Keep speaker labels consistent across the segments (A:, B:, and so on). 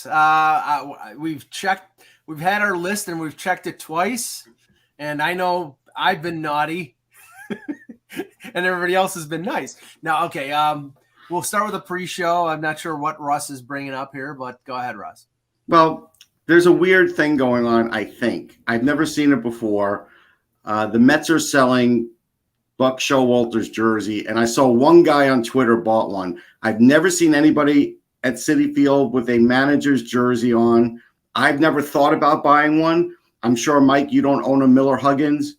A: Russ. We've checked. We've had our list and we've checked it twice. And I know I've been naughty, and everybody else has been nice. Now, okay. We'll start with a pre-show. I'm not sure what Russ is bringing up here, but go ahead, Russ.
B: Well, there's a weird thing going on. I think I've never seen it before. The Mets are selling Buck Showalter's jersey, and I saw one guy on Twitter bought one. I've never seen anybody at Citi Field with a manager's jersey on. I've never thought about buying one. I'm sure, Mike, you don't own a Miller Huggins.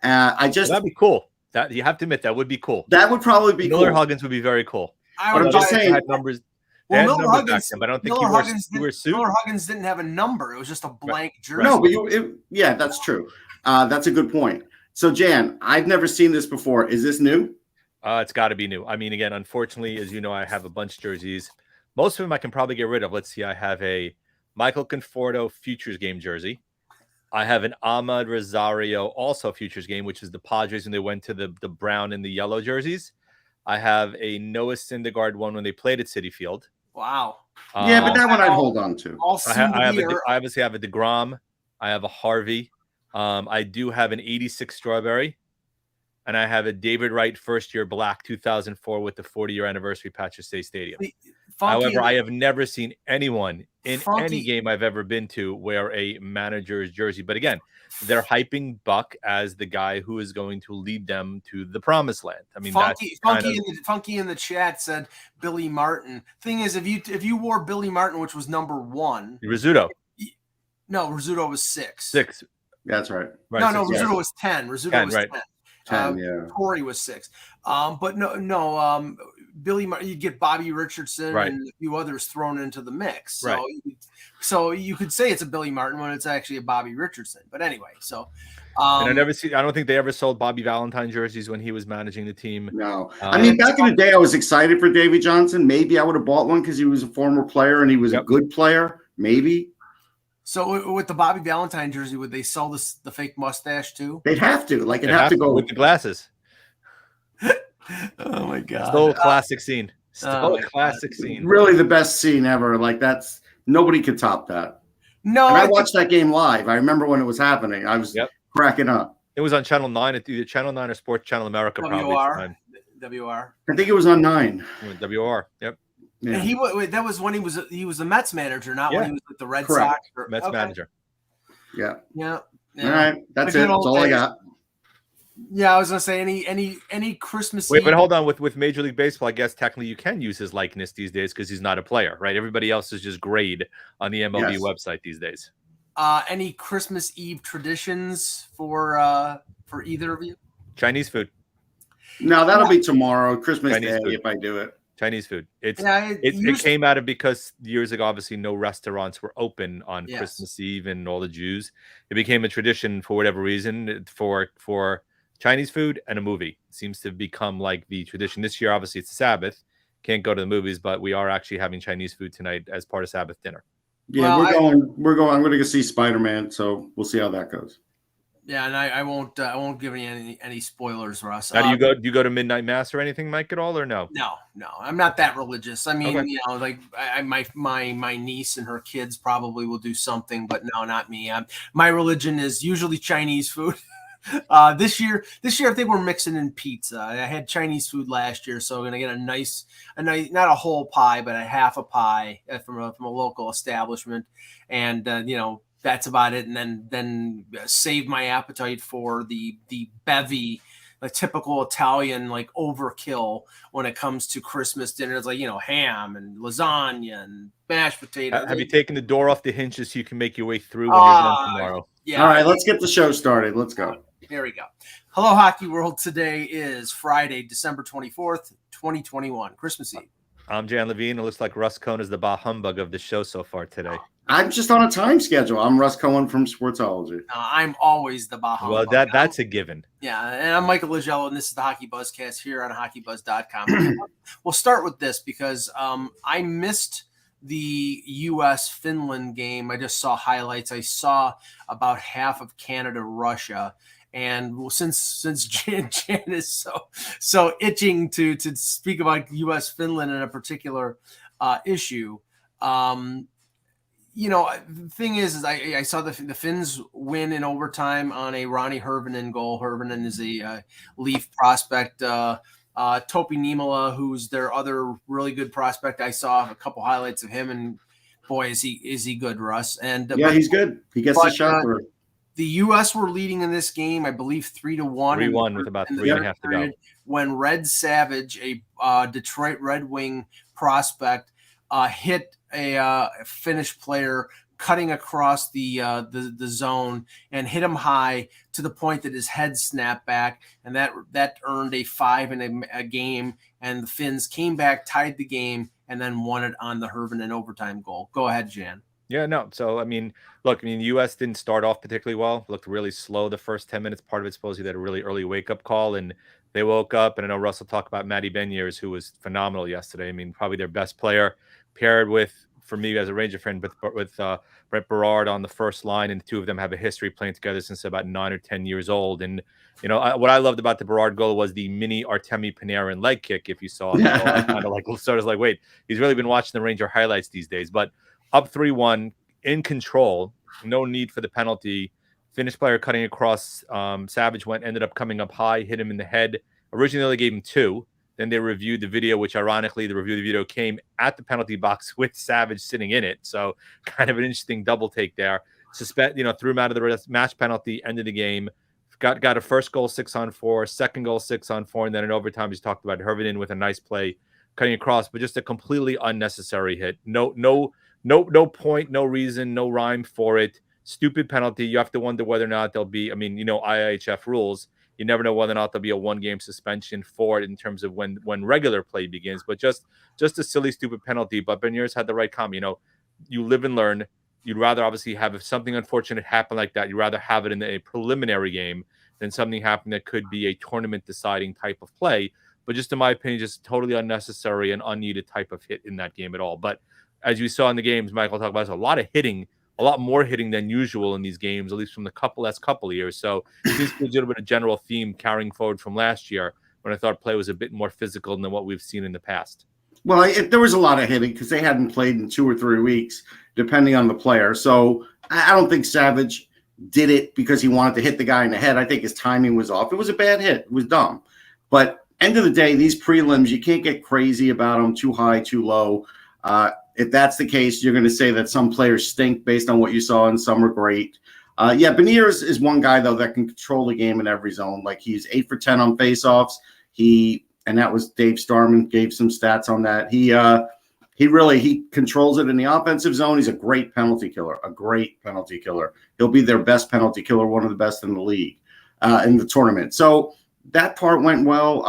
C: That'd be cool. That you have to admit that would be cool.
B: That would probably be
C: Miller
B: cool.
C: Huggins would be very cool.
B: But I'm just saying.
C: Numbers.
A: Well, Miller Huggins,
C: but I don't think
A: Miller Huggins didn't have a number. It was just a blank jersey.
B: No, but yeah, that's true. That's a good point. So, Jan, I've never seen this before. Is this new?
C: It's got to be new. I mean, again, unfortunately, as you know, I have a bunch of jerseys. Most of them I can probably get rid of. Let's see. I have a Michael Conforto Futures Game jersey. I have an Ahmad Rosario also Futures Game, which is the Padres when they went to the brown and the yellow jerseys. I have a Noah Syndergaard one when they played at Citi Field.
A: Wow.
B: Yeah, but that one I'd hold on to.
C: I obviously have a DeGrom. I have a Harvey. I do have an 86 Strawberry. And I have a David Wright first-year black 2004 with the 40-year anniversary patch at State Stadium. However, I have never seen anyone in any game I've ever been to wear a manager's jersey. But again, they're hyping Buck as the guy who is going to lead them to the promised land. I mean,
A: Funky in the chat said Billy Martin. Thing is, if you wore Billy Martin, which was number 1,
C: Rizzuto.
A: No, Rizzuto was 6.
C: 6.
B: That's right.
A: No, Rizzuto was 10. Rizzuto was 10.
B: 10, yeah.
A: Corey was 6. But no. Billy Martin, you'd get Bobby Richardson and a few others thrown into the mix. So you could say it's a Billy Martin when it's actually a Bobby Richardson. But anyway, so
C: and I don't think they ever sold Bobby Valentine jerseys when he was managing the team.
B: No. I mean, back in the day, I was excited for Davey Johnson. Maybe I would have bought one because he was a former player and he was a good player. Maybe.
A: So with the Bobby Valentine jersey, would they sell the fake mustache too?
B: They'd have to. Like, it'd have to go
C: with the glasses.
A: Oh my God!
C: Still a classic scene. Still a classic scene.
B: Really, the best scene ever. Like, that's nobody could top that.
A: No,
B: and I watched that game live. I remember when it was happening. I was cracking up.
C: It was on Channel 9 at either Channel 9 or Sports Channel America.
A: WR.
B: I think it was on 9.
C: WR. Yep.
A: Yeah. And that was when he was the Mets manager, not when he was with the Red Sox.
C: Mets manager.
B: Yeah.
A: All
B: right. That's it. That's all I got.
A: Yeah, I was gonna say any Christmas.
C: Wait, but hold on. With Major League Baseball, I guess technically you can use his likeness these days because he's not a player, right? Everybody else is just grade on the MLB website these days.
A: Any Christmas Eve traditions for either of you?
C: Chinese food.
B: No, that'll be tomorrow, Christmas Day, if I do it.
C: Chinese food. It came out of because years ago, obviously, no restaurants were open on Christmas Eve and all the Jews. It became a tradition for whatever reason for Chinese food and a movie. It seems to become like the tradition. This year, obviously, it's the Sabbath. Can't go to the movies, but we are actually having Chinese food tonight as part of Sabbath dinner.
B: Yeah, we're going. I'm going to go see Spider-Man, so we'll see how that goes.
A: Yeah, and I won't give any spoilers, Russ.
C: Now, do you go to midnight mass or anything, Mike, at all, or no?
A: No, I'm not that religious. I mean, like my niece and her kids probably will do something, but no, not me. My religion is usually Chinese food. This year I think we're mixing in pizza. I had Chinese food last year, so I'm gonna get a nice, not a whole pie, but a half a pie from a local establishment, and that's about it. And then save my appetite for the bevy, a typical Italian like overkill when it comes to Christmas dinner. It's like ham and lasagna and mashed potato.
C: Have you taken the door off the hinges so you can make your way through when you're done tomorrow?
B: Yeah. All right, let's get the show started. Let's go.
A: There we go. Hello, Hockey World. Today is Friday, December 24th, 2021, Christmas Eve.
C: I'm Jan Levine. It looks like Russ Cohn is the bah humbug of the show so far today.
B: I'm just on a time schedule. I'm Russ Cohen from Sportsology.
A: I'm always the bah humbug.
C: Well, that's a given.
A: Yeah, and I'm Michael Ligello, and this is the Hockey Buzzcast here on HockeyBuzz.com. We'll start with this because I missed the U.S.-Finland game. I just saw highlights. I saw about half of Canada-Russia. And since Jan is so itching to speak about U.S. Finland in a particular issue, The thing is I saw the Finns win in overtime on a Ronnie Hirvonen goal. Hirvonen is a Leaf prospect. Topi Niemelä, who's their other really good prospect. I saw a couple highlights of him, and boy, is he good, Russ. And
B: he's good. He gets the shot through.
A: The U.S. were leading in this game, I believe, 3-1.
C: 3-1 with about 3.5 to go.
A: When Red Savage, a Detroit Red Wing prospect, hit a Finnish player cutting across the zone and hit him high to the point that his head snapped back, and that earned a 5 in a game. And the Finns came back, tied the game, and then won it on the Hirvonen overtime goal. Go ahead, Jan.
C: Yeah, no. So, the U.S. didn't start off particularly well. Looked really slow the first 10 minutes. Part of it supposedly that a really early wake-up call, and they woke up. And I know Russell talked about Matty Beniers, who was phenomenal yesterday. Probably their best player, paired with, for me as a Ranger fan, with Brett Berard on the first line, and the two of them have a history playing together since about 9 or 10 years old. And what I loved about the Berard goal was the mini Artemi Panarin leg kick. If you saw it, I kind of wait, he's really been watching the Ranger highlights these days. But up 3-1, in control, no need for the penalty. Finnish player cutting across. Savage ended up coming up high, hit him in the head. Originally, they gave him 2. Then they reviewed the video, which ironically, the review of the video came at the penalty box with Savage sitting in it. So kind of an interesting double take there. Threw him out of the match penalty, ended the game. Got a first goal 6-on-4, second goal 6-on-4, and then in overtime, he's talked about Hirvonen with a nice play cutting across, but just a completely unnecessary hit. No point, no reason, no rhyme for it. Stupid penalty. You have to wonder whether or not there'll be, IIHF rules. You never know whether or not there'll be a 1-game suspension for it in terms of when regular play begins. But just a silly, stupid penalty. But Beniers had the right comment. You live and learn. You'd rather obviously have, if something unfortunate happened like that, you'd rather have it in a preliminary game than something happen that could be a tournament-deciding type of play. But just in my opinion, just totally unnecessary and unneeded type of hit in that game at all. But as you saw in the games, Michael talked about, a lot more hitting than usual in these games, at least from the last couple of years. So it seems to be a little bit of general theme carrying forward from last year, when I thought play was a bit more physical than what we've seen in the past.
B: Well, there was a lot of hitting because they hadn't played in 2 or 3 weeks, depending on the player. So I don't think Savage did it because he wanted to hit the guy in the head. I think his timing was off. It was a bad hit. It was dumb. But end of the day, these prelims, you can't get crazy about them, too high, too low. If that's the case, you're going to say that some players stink based on what you saw and some are great. Beniers is one guy, though, that can control the game in every zone. Like, he's 8 for 10 on faceoffs. And that was Dave Starman gave some stats on that. He controls it in the offensive zone. He's a great penalty killer, He'll be their best penalty killer, one of the best in the league in the tournament. So that part went well.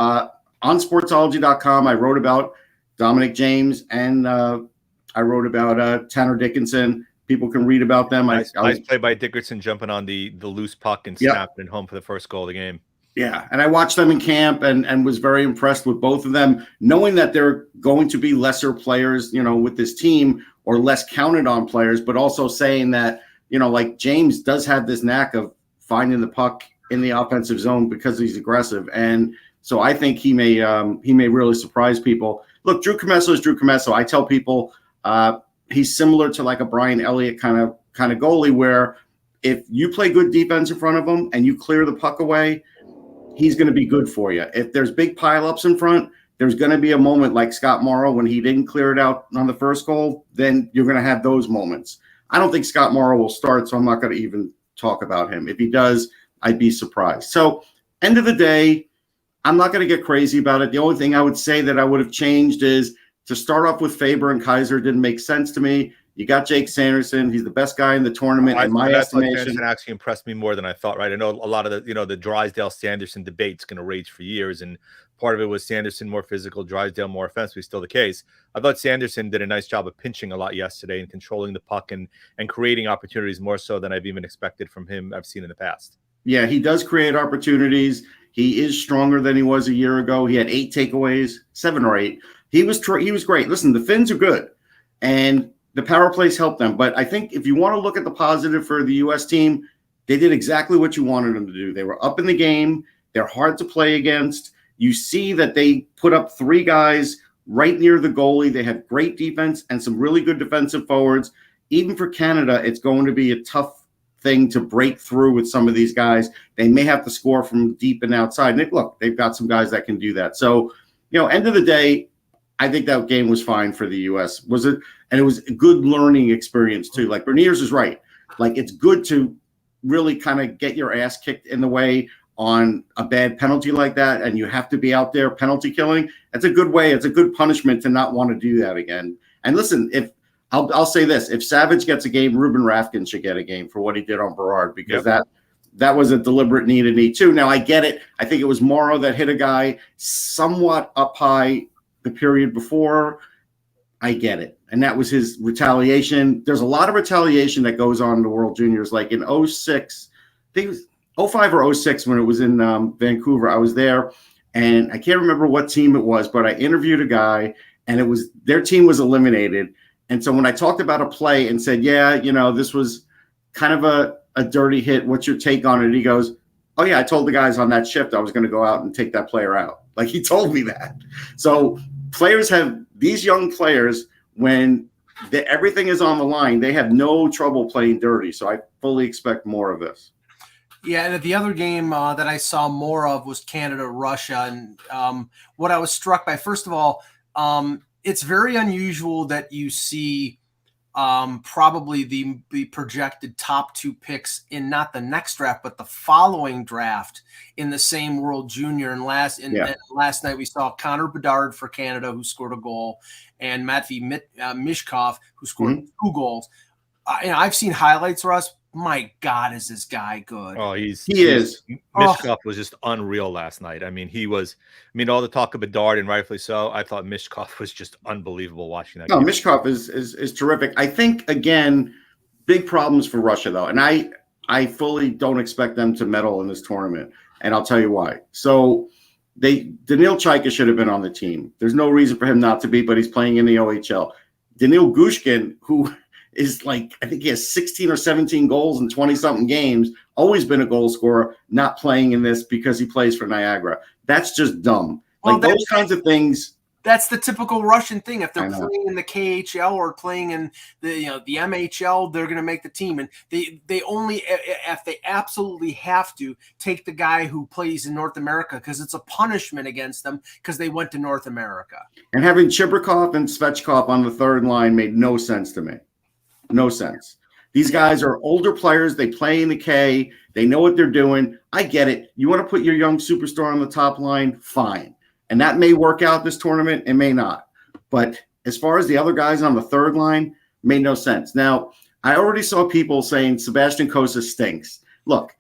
B: On sportsology.com, I wrote about Dominic James, and I wrote about Tanner Dickinson. People can read about them.
C: Nice play by Dickinson, jumping on the loose puck and snapping it home for the first goal of the game.
B: Yeah, and I watched them in camp and was very impressed with both of them, knowing that they're going to be lesser players, with this team, or less counted on players, but also saying that, like James does have this knack of finding the puck in the offensive zone because he's aggressive. And so I think he may really surprise people. Look, Drew Commesso is Drew Commesso. I tell people he's similar to like a Brian Elliott kind of goalie, where if you play good defense in front of him and you clear the puck away, he's going to be good for you. If there's big pileups in front, there's going to be a moment like Scott Morrow when he didn't clear it out on the first goal. Then you're going to have those moments. I don't think Scott Morrow will start, so I'm not going to even talk about him. If he does, I'd be surprised. So end of the day, I'm not going to get crazy about it. The only thing I would say that I would have changed is to start off with Faber and Kaiser didn't make sense to me. You got Jake Sanderson. He's the best guy in the tournament, in my estimation.
C: Sanderson actually impressed me more than I thought, right? I know a lot of the Drysdale-Sanderson debate's going to rage for years, and part of it was Sanderson more physical, Drysdale more offensive. Still the case. I thought Sanderson did a nice job of pinching a lot yesterday and controlling the puck and creating opportunities more so than I've even expected from him I've seen in the past.
B: Yeah, he does create opportunities. He is stronger than he was a year ago. He had 8 takeaways, 7 or 8. He was great. Listen, the Finns are good, and the power plays help them. But I think if you want to look at the positive for the U.S. team, they did exactly what you wanted them to do. They were up in the game. They're hard to play against. You see that they put up 3 guys right near the goalie. They have great defense and some really good defensive forwards. even for Canada, it's going to be a tough thing to break through with some of these guys. They may have to score from deep and outside. And look, they've got some guys that can do that. So, end of the day, I think that game was fine for the U.S. And it was a good learning experience too. Like Berniers is right. Like it's good to really kind of get your ass kicked in the way on a bad penalty like that, and you have to be out there penalty killing. That's a good way. It's a good punishment to not want to do that again. And listen, I'll say this: if Savage gets a game, Ruben Rafkin should get a game for what he did on Berard, because that was a deliberate need too. Now I get it. I think it was Morrow that hit a guy somewhat up high the period before. I get it. And that was his retaliation. There's a lot of retaliation that goes on in the World Juniors. Like in 06, I think it was 05 or 06 when it was in Vancouver. I was there, and I can't remember what team it was, but I interviewed a guy, and it was their team was eliminated. And so when I talked about a play and said, this was kind of a dirty hit, what's your take on it? He goes, oh, yeah, I told the guys on that shift I was going to go out and take that player out. Like he told me that. So players have these young players, when everything is on the line, they have no trouble playing dirty. So I fully expect more of this.
A: Yeah, and the other game that I saw more of was Canada-Russia. And what I was struck by, first of all, it's very unusual that you see probably the projected top 2 picks in not the next draft, but the following draft in the same World Junior. And last night we saw Connor Bedard for Canada, who scored a goal, and Matvei Mishkov, who scored 2 goals. I've seen highlights, Russ. My God, is this guy good?
C: Oh, he
B: is.
C: Mishkov was just unreal last night. I mean, all the talk of Bedard, and rightfully so. I thought Mishkov was just unbelievable watching that.
B: No,
C: game.
B: Mishkov is terrific. I think, again, big problems for Russia, though. And I fully don't expect them to medal in this tournament. And I'll tell you why. So Daniil Chaika should have been on the team. There's no reason for him not to be, but he's playing in the OHL. Daniil Gushkin, who is I think he has 16 or 17 goals in 20-something games, always been a goal scorer, not playing in this because he plays for Niagara. That's just dumb.
A: Well,
B: those kinds of things.
A: That's the typical Russian thing. If they're playing in the KHL or playing in the MHL, they're going to make the team. And they only, if they absolutely have to, take the guy who plays in North America, because it's a punishment against them because they went to North America.
B: And having Chibrikov and Svechkov on the third line made no sense to me. No sense. These guys are older players. They play in the K. They know what they're doing. I get it. You want to put your young superstar on the top line? Fine. And that may work out this tournament. It may not. But as far as the other guys on the third line, made no sense. Now, I already saw people saying Sebastian Cossa stinks. Look,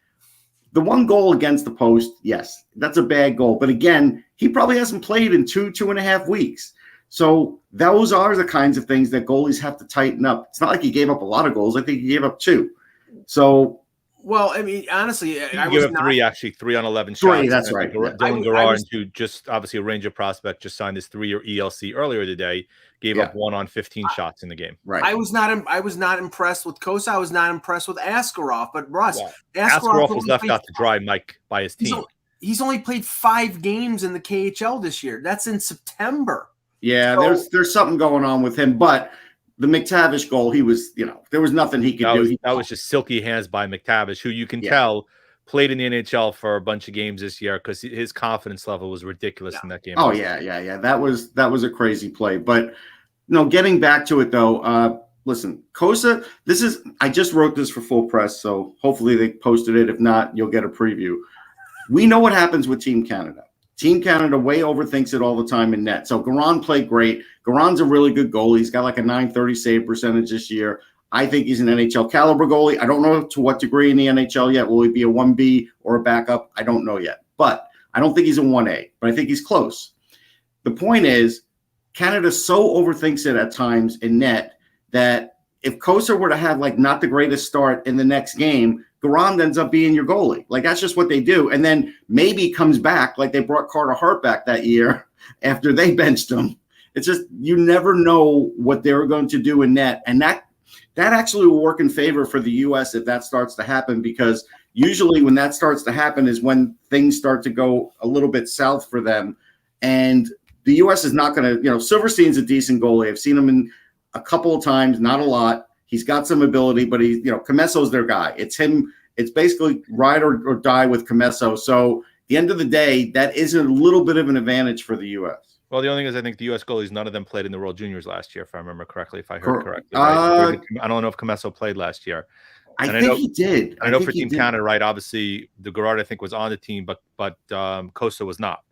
B: the one goal against the post, yes, that's a bad goal. But again, he probably hasn't played in 2.5 weeks. So those are the kinds of things that goalies have to tighten up. It's not like he gave up a lot of goals. I think he gave up 2. So,
A: well, I mean, honestly,
C: I gave up 3 on 11 shots.
B: 3, that's right.
C: Dylan Garrard, who just obviously a Ranger prospect, just signed his 3-year ELC earlier today, gave up 1 on 15 shots in the game.
B: Right.
A: I was not impressed with Cossa. I was not impressed with Askarov. But Russ,
C: Askarov was left out to dry, Mike, by his team.
A: He's only played 5 games in the KHL this year. That's in September.
B: Yeah, so, there's something going on with him, but the McTavish goal, he was, there was nothing he could do.
C: That was just silky hands by McTavish, who you can tell played in the NHL for a bunch of games this year because his confidence level was ridiculous in that game.
B: Oh, yeah. That was a crazy play. But, getting back to it, though, listen, Cossa, I just wrote this for Full Press, so hopefully they posted it. If not, you'll get a preview. We know what happens with Team Canada. Team Canada way overthinks it all the time in net. So Garan played great. Garan's a really good goalie. He's got like a .930 save percentage this year. I think he's an NHL caliber goalie. I don't know to what degree in the NHL yet. Will he be a 1B or a backup? I don't know yet. But I don't think he's a 1A. But I think he's close. The point is, Canada so overthinks it at times in net that if Cossa were to have not the greatest start in the next game, Garand ends up being your goalie. That's just what they do. And then maybe comes back like they brought Carter Hart back that year after they benched him. It's just you never know what they're going to do in net. And that actually will work in favor for the U.S. if that starts to happen, because usually when that starts to happen is when things start to go a little bit south for them. And the U.S. is not going to, Silverstein's a decent goalie. I've seen him in a couple of times, not a lot. He's got some ability, but Comesso's their guy. It's him. It's basically ride or die with Comesso. So at the end of the day, that is a little bit of an advantage for the U.S.
C: Well, the only thing is, I think the U.S. goalies, none of them played in the World Juniors last year, if I remember correctly. If I heard correctly, right? I don't know if Comesso played last year.
B: I think he did.
C: I know for Team Canada, right? Obviously, the Gerard, I think, was on the team, but Costa was not.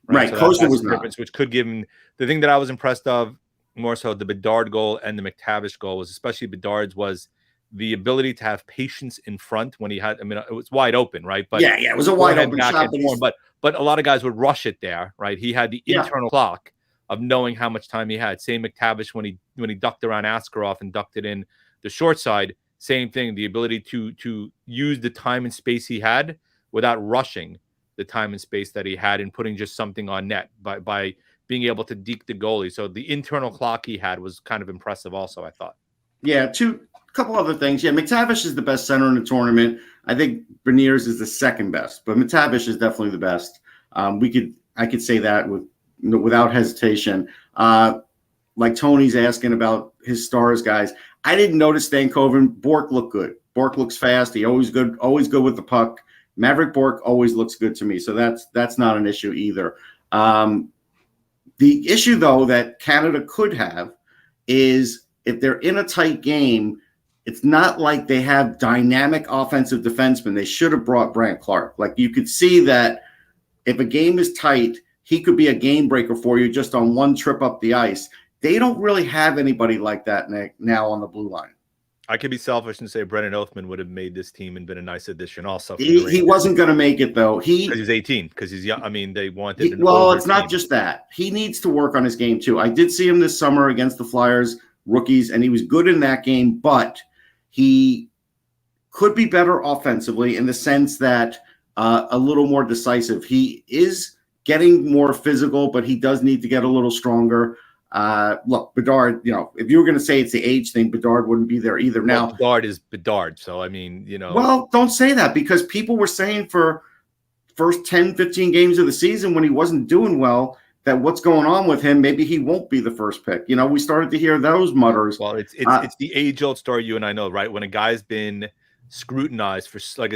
B: Right,
C: so
B: Costa was not.
C: Which could give him the thing that I was impressed of more so the Bedard goal and the McTavish goal was especially Bedard's was the ability to have patience in front when he had. I mean, it was wide open, right? But
B: yeah, it was a wide open shot.
C: But a lot of guys would rush it there, right? He had the internal clock of knowing how much time he had. Same McTavish when he ducked around Askarov and ducked it in the short side. Same thing, the ability to use the time and space he had without rushing the time and space that he had and putting just something on net by being able to deke the goalie. So the internal clock he had was kind of impressive also, I thought.
B: Yeah, couple other things. Yeah, McTavish is the best center in the tournament. I think Beniers is the second best, but McTavish is definitely the best. I could say that without hesitation. Like Tony's asking about his stars guys. I didn't notice Stankoven. Bork looked good. Bork looks fast. He always good with the puck. Maverick Bork always looks good to me. So that's not an issue either. The issue though that Canada could have is if they're in a tight game, it's not like they have dynamic offensive defensemen. They should have brought Brandt Clark. Like you could see that if a game is tight, he could be a game breaker for you just on one trip up the ice. They don't really have anybody like that now on the blue line.
C: I could be selfish and say Brennan Oathman would have made this team and been a nice addition also.
B: He wasn't going to make it, though.
C: Because he's 18, because he's young. I mean, they wanted
B: it's not just that. He needs to work on his game, too. I did see him this summer against the Flyers rookies, and he was good in that game, but he could be better offensively in the sense that a little more decisive. He is getting more physical, but he does need to get a little stronger. Look, Bedard, if you were going to say it's the age thing, Bedard wouldn't be there either. Now,
C: Bedard is Bedard. So, I mean,
B: Well, don't say that because people were saying for first 10, 15 games of the season when he wasn't doing well, that what's going on with him, maybe he won't be the first pick. We started to hear those mutters.
C: Well, it's the age-old story you and I know, right? When a guy's been scrutinized for, so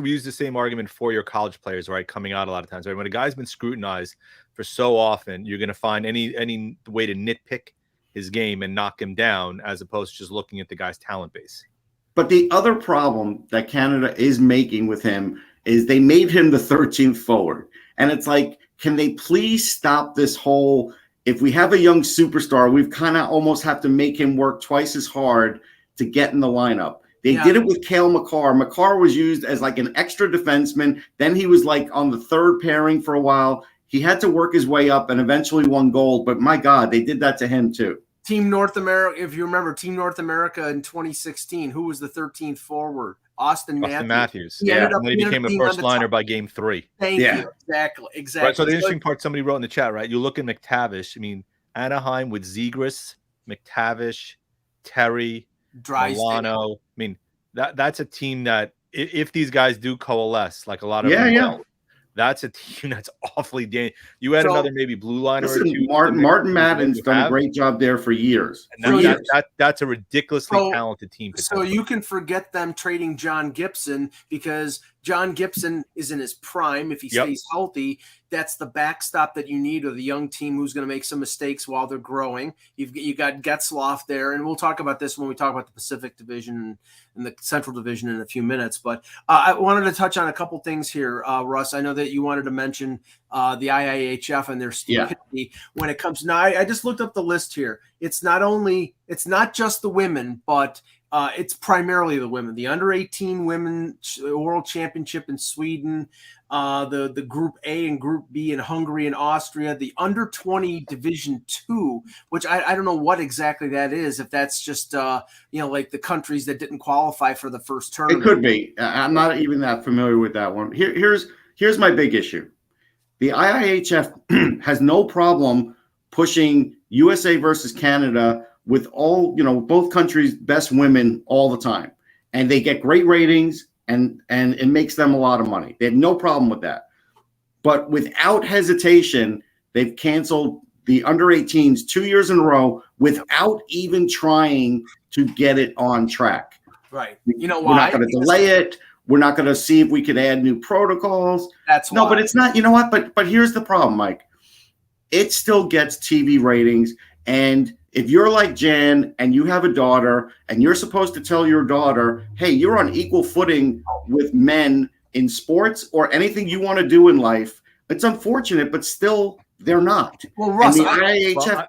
C: we use the same argument for your college players, right? Coming out a lot of times, right? When a guy's been scrutinized for so often, you're going to find any way to nitpick his game and knock him down as opposed to just looking at the guy's talent base.
B: But the other problem that Canada is making with him is they made him the 13th forward. And it's like, can they please stop this whole, if we have a young superstar, we've kind of almost have to make him work twice as hard to get in the lineup. They did it with Cale Makar. Makar was used as like an extra defenseman. Then he was like on the third pairing for a while. He had to work his way up and eventually won gold. But my God, they did that to him too.
A: Team North America, if you remember, Team North America in 2016, who was the 13th forward? Austin Matthews.
C: Yeah, and then he became a first liner by game 3.
A: Thank you. Exactly.
C: Right, so the interesting part, somebody wrote in the chat, right? You look at McTavish. I mean, Anaheim with Zegras, McTavish, Terry, Milano. I mean, that's a team that if these guys do coalesce, like a lot of them will, that's a team that's awfully dangerous. You had another maybe blue liner or two.
B: Martin Madden's done a great job there for years.
C: And that's a ridiculously talented team.
A: So you can forget them trading John Gibson because John Gibson is in his prime. If he stays healthy, that's the backstop that you need of the young team who's going to make some mistakes while they're growing. You got Getzlaf there, and we'll talk about this when we talk about the Pacific Division and the Central Division in a few minutes. But I wanted to touch on a couple things here, Russ. I know that you wanted to mention the IIHF and their stupidity when it comes. Now, I just looked up the list here. It's not just the women, but it's primarily the women. The under-18 women world championship in Sweden, the Group A and Group B in Hungary and Austria, the under-20 Division 2, which I don't know what exactly that is, if that's just, like the countries that didn't qualify for the first tournament.
B: It could be. I'm not even that familiar with that one. Here's my big issue. The IIHF has no problem pushing USA versus Canada with all, both countries' best women all the time. And they get great ratings and it makes them a lot of money. They have no problem with that. But without hesitation, they've canceled the under-18s 2 years in a row without even trying to get it on track.
A: Right. You know
B: We're
A: why?
B: not going to delay it. We're not going to see if we could add new protocols.
A: That's
B: no,
A: why.
B: but it's not. You know what? But here's the problem, Mike. It still gets TV ratings. And if you're like Jan and you have a daughter and you're supposed to tell your daughter, hey, you're on equal footing with men in sports or anything you want to do in life, it's unfortunate, but still they're not.
A: Well, Russ,
B: and the IIHF,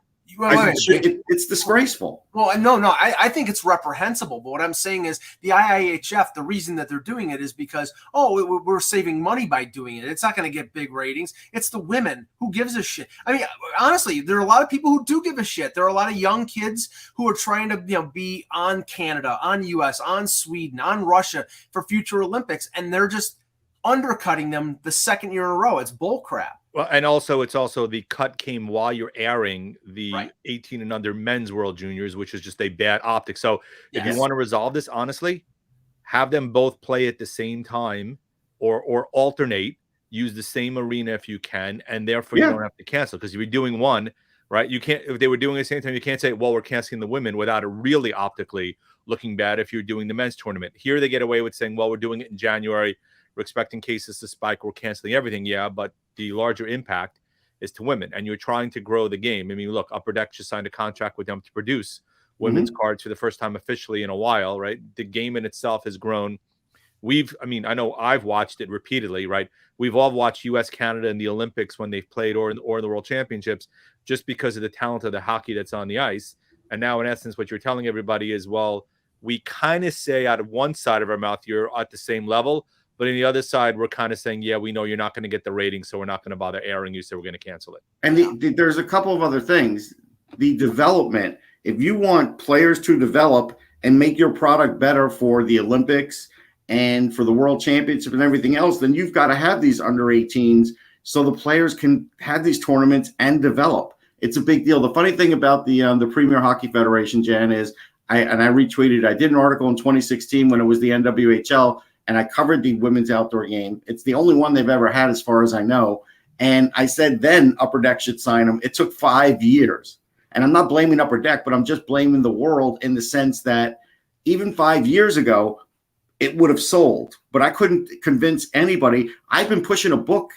B: it's disgraceful.
A: Well, no, I think it's reprehensible. But what I'm saying is the IIHF, the reason that they're doing it is because, we're saving money by doing it. It's not going to get big ratings. It's the women. Who gives a shit? I mean, honestly, there are a lot of people who do give a shit. There are a lot of young kids who are trying to, be on Canada, on US, on Sweden, on Russia for future Olympics, and they're just undercutting them the second year in a row. It's bull crap.
C: Well, and also it's also the cut came while you're airing the 18 and under men's World Juniors, which is just a bad optic. So if you want to resolve this, honestly, have them both play at the same time or alternate, use the same arena if you can, and therefore you don't have to cancel. Because if you're doing one, right, you can't, if they were doing it at the same time, you can't say, well, we're canceling the women without it really optically looking bad if you're doing the men's tournament. Here they get away with saying, well, we're doing it in January. We're expecting cases to spike. We're canceling everything. Yeah, but the larger impact is to women, and you're trying to grow the game. I mean, look, Upper Deck just signed a contract with them to produce women's cards for the first time officially in a while, right? The game in itself has grown. I know I've watched it repeatedly, right? We've all watched US, Canada, and the Olympics when they've played or in the World Championships just because of the talent of the hockey that's on the ice. And now, in essence, what you're telling everybody is, well, we kind of say out of one side of our mouth, you're at the same level. But on the other side, we're kind of saying, yeah, we know you're not going to get the rating, so we're not going to bother airing you, so we're going to cancel it.
B: And there's a couple of other things. The development, if you want players to develop and make your product better for the Olympics and for the World Championship and everything else, then you've got to have these under 18s so the players can have these tournaments and develop. It's a big deal. The funny thing about the Premier Hockey Federation, Jan, is I retweeted. I did an article in 2016 when it was the NWHL, and I covered the women's outdoor game. It's the only one they've ever had as far as I know. And I said then Upper Deck should sign them. It took 5 years. And I'm not blaming Upper Deck, but I'm just blaming the world in the sense that even 5 years ago, it would have sold. But I couldn't convince anybody. I've been pushing a book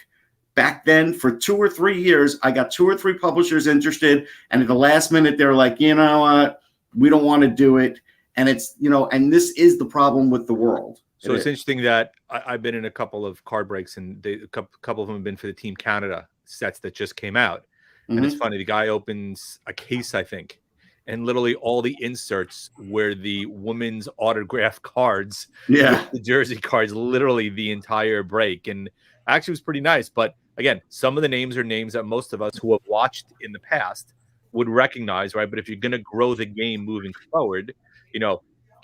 B: back then for 2 or 3 years. I got 2 or 3 publishers interested. And at the last minute, they're like, you know what? We don't want to do it. And it's, and this is the problem with the world.
C: So it's interesting that I've been in a couple of card breaks, and a couple of them have been for the Team Canada sets that just came out. And it's funny. The guy opens a case, I think, and literally all the inserts were the women's autograph cards.
B: Yeah.
C: The jersey cards, literally the entire break. And actually it was pretty nice. But again, some of the names are names that most of us who have watched in the past would recognize, right? But if you're going to grow the game moving forward,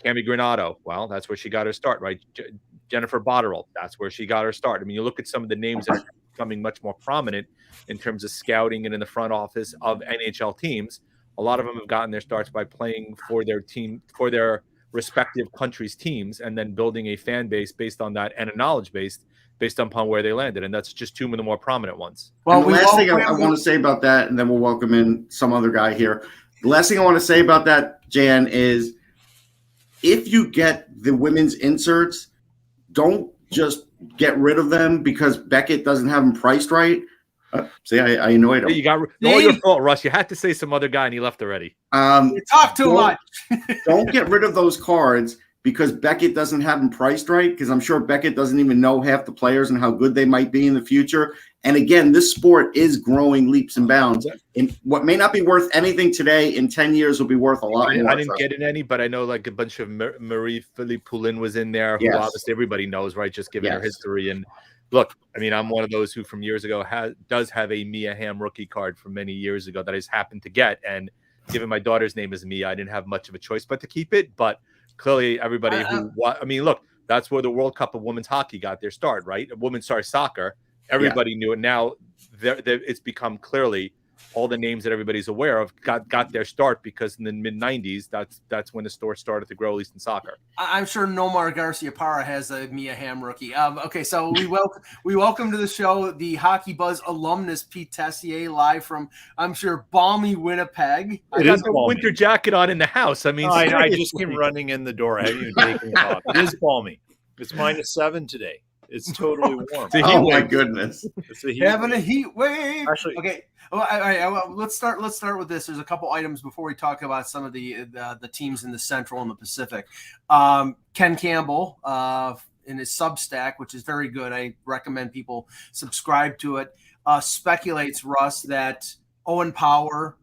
C: Cami Granato, well, that's where she got her start, right? Jennifer Botterill, that's where she got her start. I mean, you look at some of the names that are becoming much more prominent in terms of scouting and in the front office of NHL teams. A lot of them have gotten their starts by playing for their team, for their respective countries' teams, and then building a fan base based on that and a knowledge base based upon where they landed. And that's just 2 of the more prominent ones.
B: Well, the last thing I want to say about that, and then we'll welcome in some other guy here. The last thing I want to say about that, Jan, is if you get the women's inserts, don't just get rid of them because Beckett doesn't have them priced right. See, I annoyed him.
C: You got all your fault, Russ. You had to say some other guy, and he left already.
A: You talk too much.
B: Don't get rid of those cards because Beckett doesn't have them priced right, because I'm sure Beckett doesn't even know half the players and how good they might be in the future. And again, this sport is growing leaps and bounds. And what may not be worth anything today, in 10 years will be worth a lot more.
C: I didn't get in any, but I know like a bunch of Marie-Philippe Poulin was in there, who obviously everybody knows, right, just given her history. And look, I mean, I'm one of those who from years ago does have a Mia Hamm rookie card from many years ago that I just happened to get. And given my daughter's name is Mia, I didn't have much of a choice but to keep it. But clearly everybody look, that's where the World Cup of women's hockey got their start, right? Women's soccer. Everybody knew it. Now it's become clearly all the names that everybody's aware of got their start because in the mid 90s, that's when the sport started to grow, at least in soccer.
A: I'm sure Nomar Garcia Parra has a Mia Hamm rookie. Okay, so we welcome to the show the Hockey Buzz alumnus Pete Tessier, live from, I'm sure, balmy Winnipeg.
C: I got the winter jacket on in the house. I mean,
D: I just came running in the door. I haven't even taken it off. It is balmy. It's -7 today. It's totally warm.
B: Oh my goodness!
A: Having a heat wave.
D: Actually,
A: okay. Well, let's start with this. There's a couple items before we talk about some of the teams in the Central and the Pacific. Ken Campbell in his Substack, which is very good. I recommend people subscribe to it. Speculates, Russ, that Owen Power,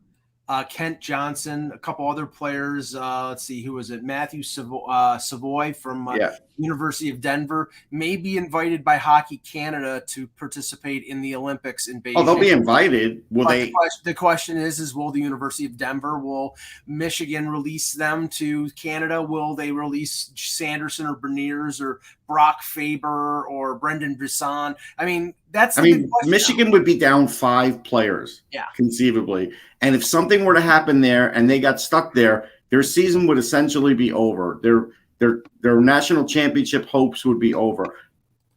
A: Kent Johnson, a couple other players. Let's see, who was it? Matthew Savoy from University of Denver may be invited by Hockey Canada to participate in the Olympics in Beijing.
B: Oh, they'll be invited. Will they?
A: The question is will the University of Denver, will Michigan release them to Canada? Will they release Sanderson or Berniers or Brock Faber or Brendan Brisson? I mean, Michigan would be down 5 players, conceivably. And if something were to happen there and they got stuck there, their season would essentially be over. Their national championship hopes would be over.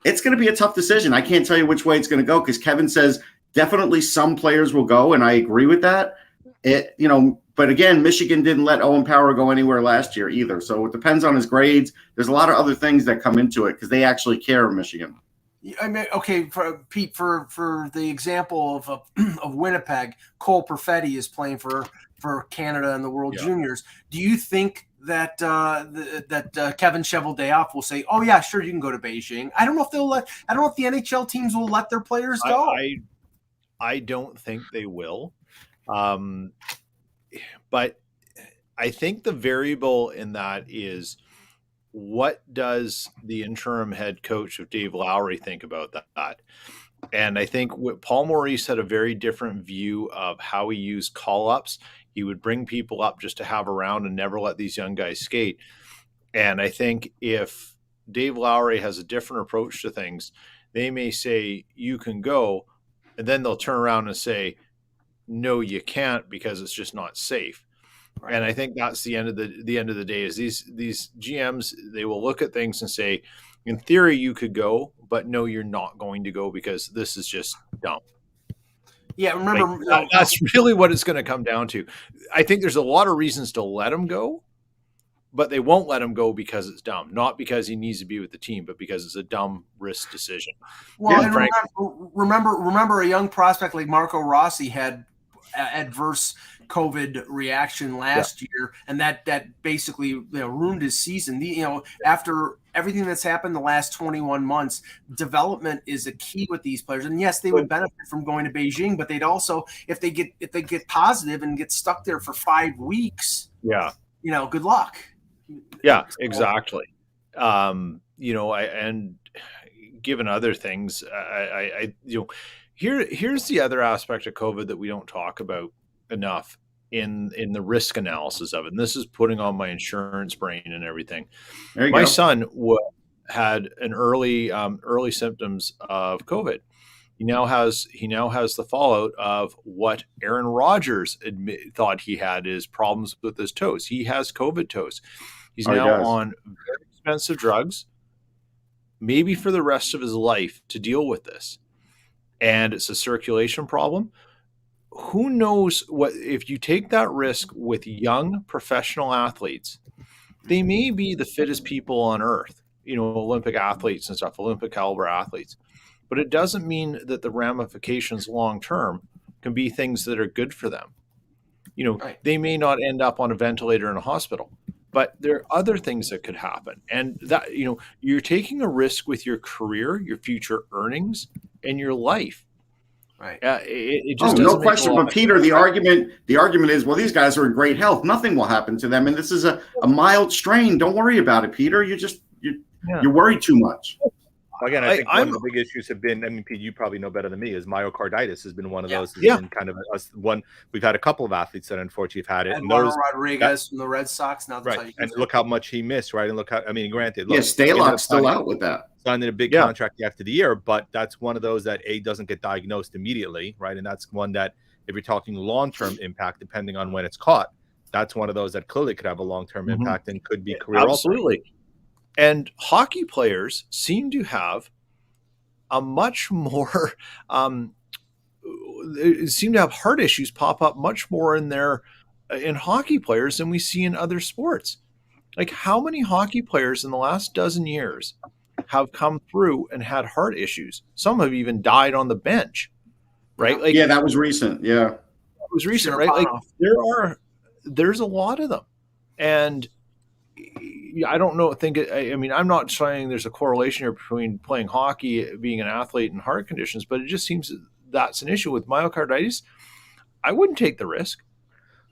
A: It's going to be a tough decision. I can't tell you which way it's going to go because Kevin says definitely some players will go, and I agree with that. But again, Michigan didn't let Owen Power go anywhere last year either. So it depends on his grades. There's a lot of other things that come into it because they actually care in Michigan. I mean, okay, Pete, for the example of Winnipeg, Cole Perfetti is playing for Canada in the World Juniors. Do you think that Kevin Cheveldayoff will say, "Oh yeah, sure, you can go to Beijing"? I don't know if the NHL teams will let their players go.
D: I don't think they will, but I think the variable in that is, what does the interim head coach of Dave Lowry think about that? And I think Paul Maurice had a very different view of how he used call-ups. He would bring people up just to have around and never let these young guys skate. And I think if Dave Lowry has a different approach to things, they may say, you can go, and then they'll turn around and say, no, you can't because it's just not safe. Right. And I think that's the end of the day is these GMs, they will look at things and say, in theory, you could go, but no, you're not going to go because this is just dumb.
A: Yeah, remember
D: that's really what it's going to come down to. I think there's a lot of reasons to let him go, but they won't let him go because it's dumb, not because he needs to be with the team, but because it's a dumb risk decision.
A: Well, and remember a young prospect like Marco Rossi had adverse COVID reaction last year, and that basically ruined his season. After everything that's happened the last 21 months, development is a key with these players. And yes, they would benefit from going to Beijing, but they'd also, if they get positive and get stuck there for 5 weeks, good luck.
D: Yeah, exactly. And given other things, here's the other aspect of COVID that we don't talk about enough in the risk analysis of it. And this is putting on my insurance brain and everything. My son had an early symptoms of COVID. He now has the fallout of what Aaron Rodgers thought he had, is problems with his toes. He has COVID toes. He's now on very expensive drugs, maybe for the rest of his life, to deal with this. And it's a circulation problem. Who knows what, if you take that risk with young professional athletes, they may be the fittest people on earth, Olympic athletes and stuff, Olympic caliber athletes. But it doesn't mean that the ramifications long-term can be things that are good for them. They may not end up on a ventilator in a hospital, but there are other things that could happen. And that, you're taking a risk with your career, your future earnings, and your life.
A: Right.
D: It just
B: no question. But Peter, the argument is, well, these guys are in great health. Nothing will happen to them. And this is a mild strain. Don't worry about it, Peter. You're worried too much.
C: Again, I think one of the big issues have been, Pete, you probably know better than me, is myocarditis has been one of those. Been kind of one. We've had a couple of athletes that unfortunately have had it.
A: Eduardo Rodriguez from the Red Sox. Now,
C: right. And look how much he missed, right? And look how, granted.
B: Stalock's still out with that.
C: Signed a big contract after the year, but that's one of those that doesn't get diagnosed immediately, right? And that's one that if you're talking long-term impact, depending on when it's caught, that's one of those that clearly could have a long-term impact and could be career
D: Absolutely. And hockey players seem to have a much more seem to have heart issues pop up much more in hockey players than we see in other sports. Like, how many hockey players in the last dozen years have come through and had heart issues? Some have even died on the bench, right? Like,
B: yeah, that was recent. Yeah,
D: it was recent, right? Like, there's a lot of them, and I don't know. I mean, I'm not saying there's a correlation here between playing hockey, being an athlete, and heart conditions, but it just seems that's an issue with myocarditis. I wouldn't take the risk,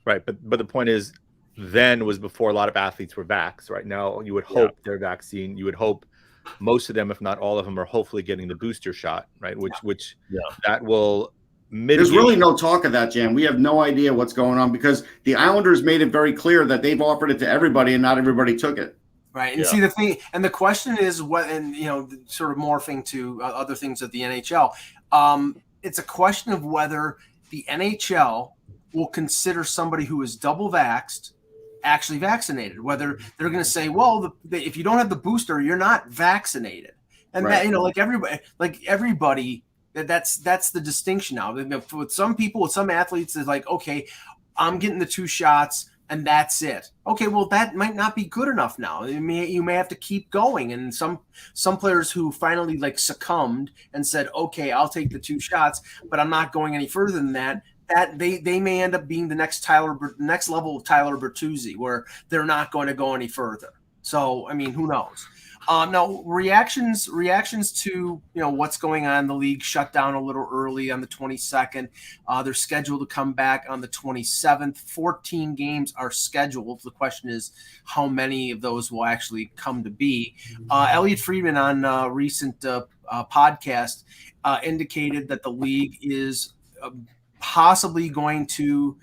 C: right? But the point is, then was before a lot of athletes were vaxxed. Right now, you would hope they're vaccine. You would hope most of them, if not all of them, are hopefully getting the booster shot, right? Which that will mitigate.
B: There's really no talk of that, Jan. We have no idea what's going on because the Islanders made it very clear that they've offered it to everybody and not everybody took it.
A: Right. And see the thing, and the question is what, and sort of morphing to other things of the NHL. It's a question of whether the NHL will consider somebody who is double vaxxed actually vaccinated, whether they're going to say, well, if you don't have the booster, you're not vaccinated. And that, like everybody, that's the distinction now. With some people, with some athletes, it's like, okay, I'm getting the 2 shots and that's it. Okay, well, that might not be good enough now. You may have to keep going. And some players who finally like succumbed and said, okay, I'll take the 2 shots, but I'm not going any further than that. That they may end up being the next level of Tyler Bertuzzi, where they're not going to go any further. So, I mean, who knows? Now, reactions to what's going on. The league shut down a little early on the 22nd. They're scheduled to come back on the 27th. 14 games are scheduled. The question is how many of those will actually come to be. Elliot Friedman on a recent podcast indicated that the league is possibly going to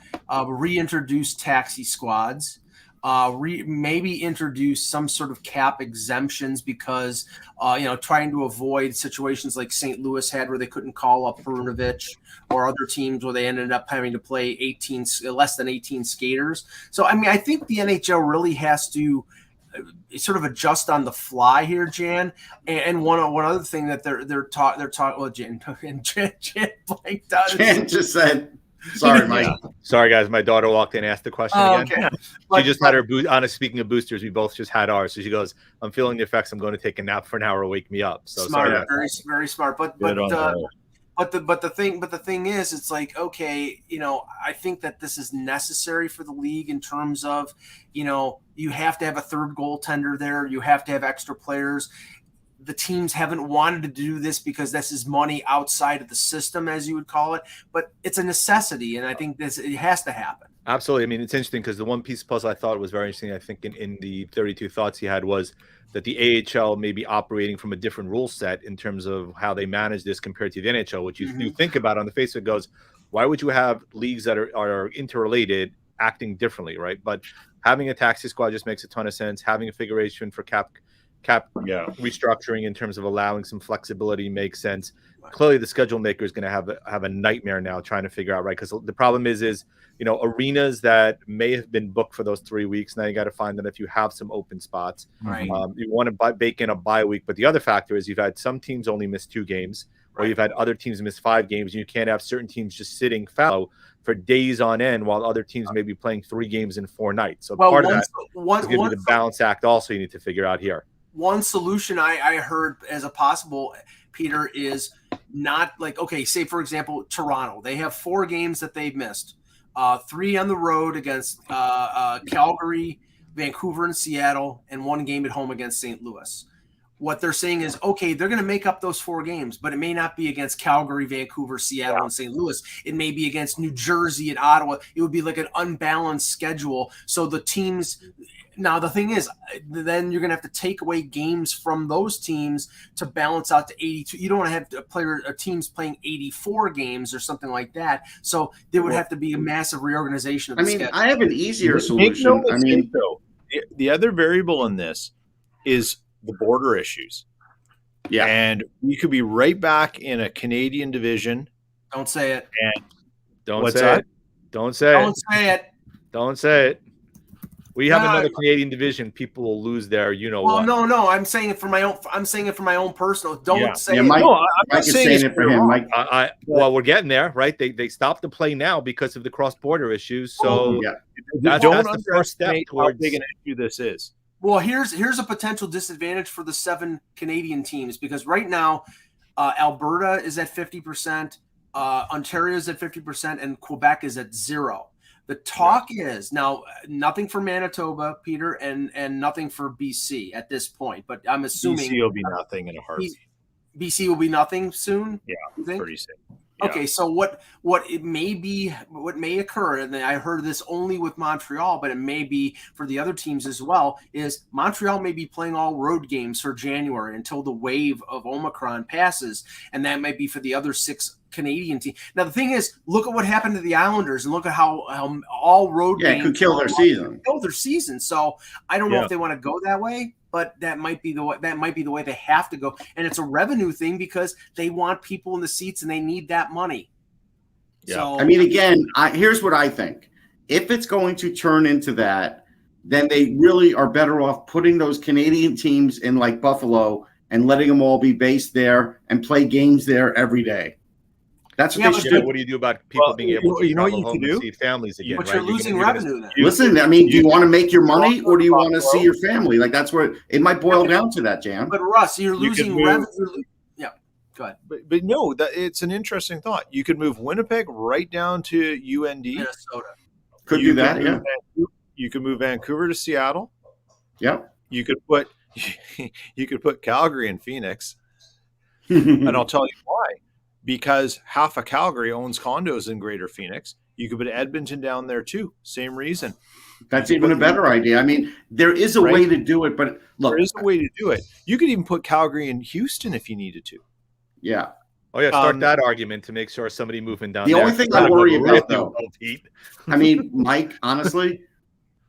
A: reintroduce taxi squads, maybe introduce some sort of cap exemptions because, trying to avoid situations like St. Louis had where they couldn't call up Perunovic, or other teams where they ended up having to play less than 18 skaters. So, I mean, I think the NHL really has to sort of adjust on the fly here, Jan. And one other thing that they're talking. Well, Jan blanked out.
B: Jan just said, "Sorry, Mike."
C: Sorry, guys. My daughter walked in and asked the question again. Okay. She just had her speaking of boosters, we both just had ours. So she goes, "I'm feeling the effects. I'm going to take a nap for an hour. Wake me up." So
A: smart,
C: sorry.
A: Very, very smart. But the thing is, it's like, okay, I think that this is necessary for the league in terms of, you have to have a third goaltender there. You have to have extra players. The teams haven't wanted to do this because this is money outside of the system, as you would call it, but it's a necessity. And I think it has to happen.
C: Absolutely. I mean, it's interesting because the one piece of puzzle I thought was very interesting, I think in the 32 thoughts he had, was that the AHL may be operating from a different rule set in terms of how they manage this compared to the NHL, which you think about on the face of it goes, why would you have leagues that are interrelated acting differently, right? But having a taxi squad just makes a ton of sense. Having a figuration for cap restructuring in terms of allowing some flexibility makes sense. Clearly, the schedule maker is going to have a nightmare now trying to figure out, right? Because the problem is arenas that may have been booked for those 3 weeks. Now you got to find that if you have some open spots,
A: right.
C: You want to bake in a bye week. But the other factor is you've had some teams only miss 2 games, or you've had other teams miss 5 games, and you can't have certain teams just sitting fallow for days on end while other teams may be playing 3 games in 4 nights. So part of that is going to be the balance act also you need to figure out here.
A: One solution I heard as a possible, Peter, is not like, okay, say, for example, Toronto. They have 4 games that they've missed. 3 on the road against Calgary, Vancouver, and Seattle, and 1 game at home against St. Louis. What they're saying is, okay, they're going to make up those 4 games, but it may not be against Calgary, Vancouver, Seattle, and St. Louis. It may be against New Jersey and Ottawa. It would be like an unbalanced schedule. So the teams – now the thing is, then you're going to have to take away games from those teams to balance out to 82. You don't want to have teams playing 84 games or something like that. So there would have to be a massive reorganization of the schedule.
B: I have an easier solution.
D: The other variable in this is the border issues.
B: Yeah.
D: And we could be right back in a Canadian division.
A: Don't say it.
D: And
C: Don't say it. Don't say it.
A: Don't say it.
C: Don't say it. We have another Canadian division. People will lose their, what.
A: No. I'm saying it for my own. I'm saying it for my own personal. Don't say it.
B: Mike,
D: No, I'm
B: Mike is saying it for him. Mike.
C: Well, we're getting there, right? They stopped the play now because of the cross-border issues. So that's the first step towards
D: how big an issue this is.
A: Well, here's a potential disadvantage for the 7 Canadian teams, because right now Alberta is at 50%, Ontario is at 50%, and Quebec is at 0%. The talk is now nothing for Manitoba, Peter, and nothing for BC at this point. But I'm assuming
D: BC will be nothing in a heartbeat.
A: BC will be nothing soon.
D: Yeah, pretty soon.
A: Yeah. Okay, so what may occur, and I heard this only with Montreal, but it may be for the other teams as well, is Montreal may be playing all road games for January until the wave of Omicron passes, and that might be for the other 6 Canadian teams. Now, the thing is, look at what happened to the Islanders, and look at how all road games
B: could kill their season.
A: Kill their season. So I don't know if they want to go that way, but that might be the way they have to go, and it's a revenue thing because they want people in the seats and they need that money.
C: Yeah.
A: So,
B: I mean, again, here's what I think: if it's going to turn into that, then they really are better off putting those Canadian teams in like Buffalo and letting them all be based there and play games there every day. That's what they should do.
C: What do you do about people being able to travel home and see families again?
A: But you're losing revenue then.
B: Listen, I mean, do you want to make your money or do you want to see your family? Like, that's what it might boil down to, that, Jam.
A: But Russ, you're losing revenue. Yeah, go ahead.
D: But no, it's an interesting thought. You could move Winnipeg right down to UND.
A: Minnesota.
B: Could do that, yeah.
D: You could move Vancouver to Seattle.
B: Yep.
D: You could put Calgary and Phoenix. And I'll tell you why. Because half of Calgary owns condos in Greater Phoenix. You could put Edmonton down there too. Same reason.
B: That's even a better idea. I mean, there is a way to do it, but look.
D: There is a way to do it. You could even put Calgary in Houston if you needed to.
B: Yeah.
C: Oh, yeah. Start that argument to make sure somebody moving down
B: the
C: there.
B: The only thing I worry about, though, I mean, Mike, honestly,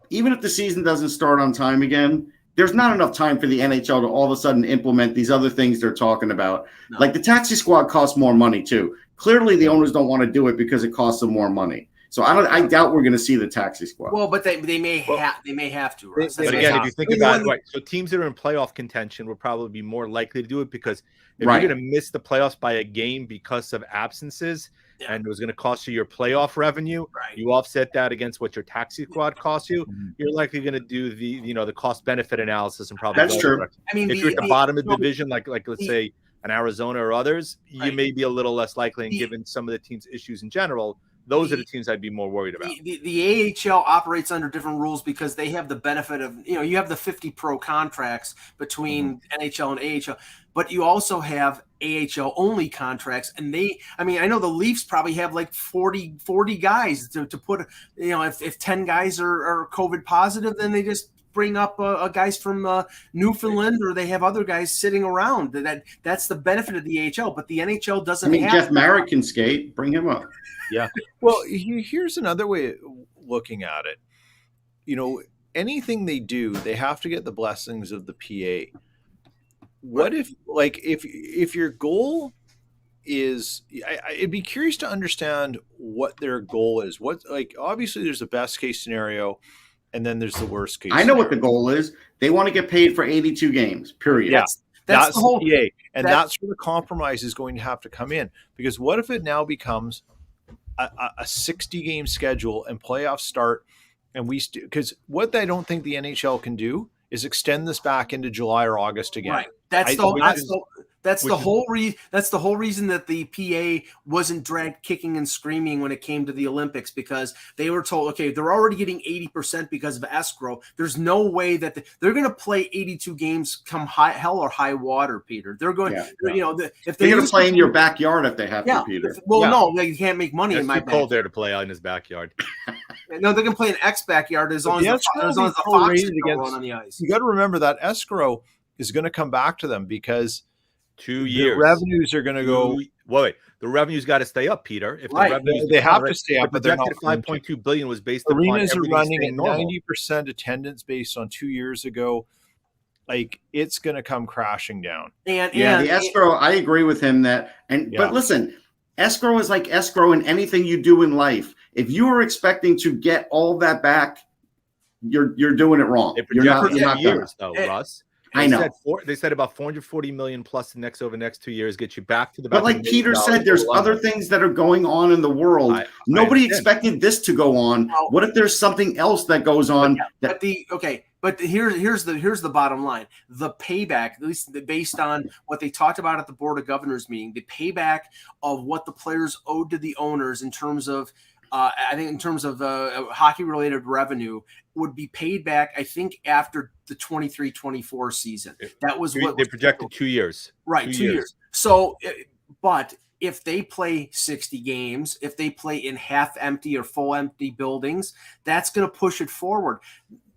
B: even if the season doesn't start on time again, there's not enough time for the NHL to all of a sudden implement these other things they're talking about. No. Like the taxi squad costs more money too. Clearly the owners don't want to do it because it costs them more money. So I doubt we're going to see the taxi squad.
A: Well, but they may have to. Russ.
C: But again, if you think about it, so teams that are in playoff contention will probably be more likely to do it because if you're going to miss the playoffs by a game because of absences, and it was going to cost you your playoff revenue, you offset that against what your taxi squad costs you. You're likely going to do the cost benefit analysis and probably
B: that's true.
C: I mean, if you're at the bottom of the division, like let's say an Arizona or others, you may be a little less likely. And given some of the team's issues in general, those are the teams I'd be more worried about.
A: The AHL operates under different rules because they have the benefit of, you have the 50 pro contracts between NHL and AHL, but you also have AHL only contracts. And I know the Leafs probably have like 40 guys to put, if 10 guys are COVID positive, then they just bring up guys from Newfoundland, or they have other guys sitting around. That's the benefit of the AHL, but the NHL doesn't.
B: I mean, Jeff Marek can skate. Bring him up.
D: Yeah. Well, here's another way of looking at it. Anything they do, they have to get the blessings of the PA. What if your goal is, I'd be curious to understand what their goal is. Obviously there's a best case scenario, and then there's the worst case.
B: I know what the goal is. They want to get paid for 82 games, period.
D: Yeah. That's the whole PA. And that's where the compromise is going to have to come in. Because what if it now becomes a 60-game schedule and playoffs start, and because what I don't think the NHL can do is extend this back into July or August again.
A: Right. That's the whole reason that the PA wasn't dragged kicking and screaming when it came to the Olympics, because they were told, okay, they're already getting 80% because of escrow. There's no way that they're going to play 82 games come hell or high water, Peter. They're going, if
B: they're going to play in your backyard if they have to, Peter.
A: No, they can't make money in my backyard.
C: It's too cold there to play out in his backyard.
A: No, they can play in X backyard as long as the Fox can run on the ice.
D: You got to remember that escrow is going to come back to them because
C: 2 years.
D: The revenues are going to go.
C: Wait, the revenues got to stay up, Peter. If the revenues
D: they have to stay up,
C: but they're not. $5.2 billion was based upon
D: arenas are running at 90% attendance based on 2 years ago. Like, it's going to come crashing down.
B: And the escrow, I agree with him that. But listen, Escrow is like escrow in anything you do in life. If you are expecting to get all that back, you're doing it wrong.
C: You're not years, though, Russ.
B: I know.
C: They said about $440 million plus over the next 2 years get you back to the.
B: But like Peter said, there's other things that are going on in the world. Nobody expected this to go on. Well, what if there's something else that goes on?
A: But here's the bottom line: the payback, at least based on what they talked about at the Board of Governors meeting, the payback of what the players owed to the owners in terms of. I think in terms of hockey-related revenue would be paid back, I think, after the 23-24 season. That was what
C: they projected 2 years.
A: Right, 2 years. So, but if they play 60 games, if they play in half-empty or full-empty buildings, that's going to push it forward.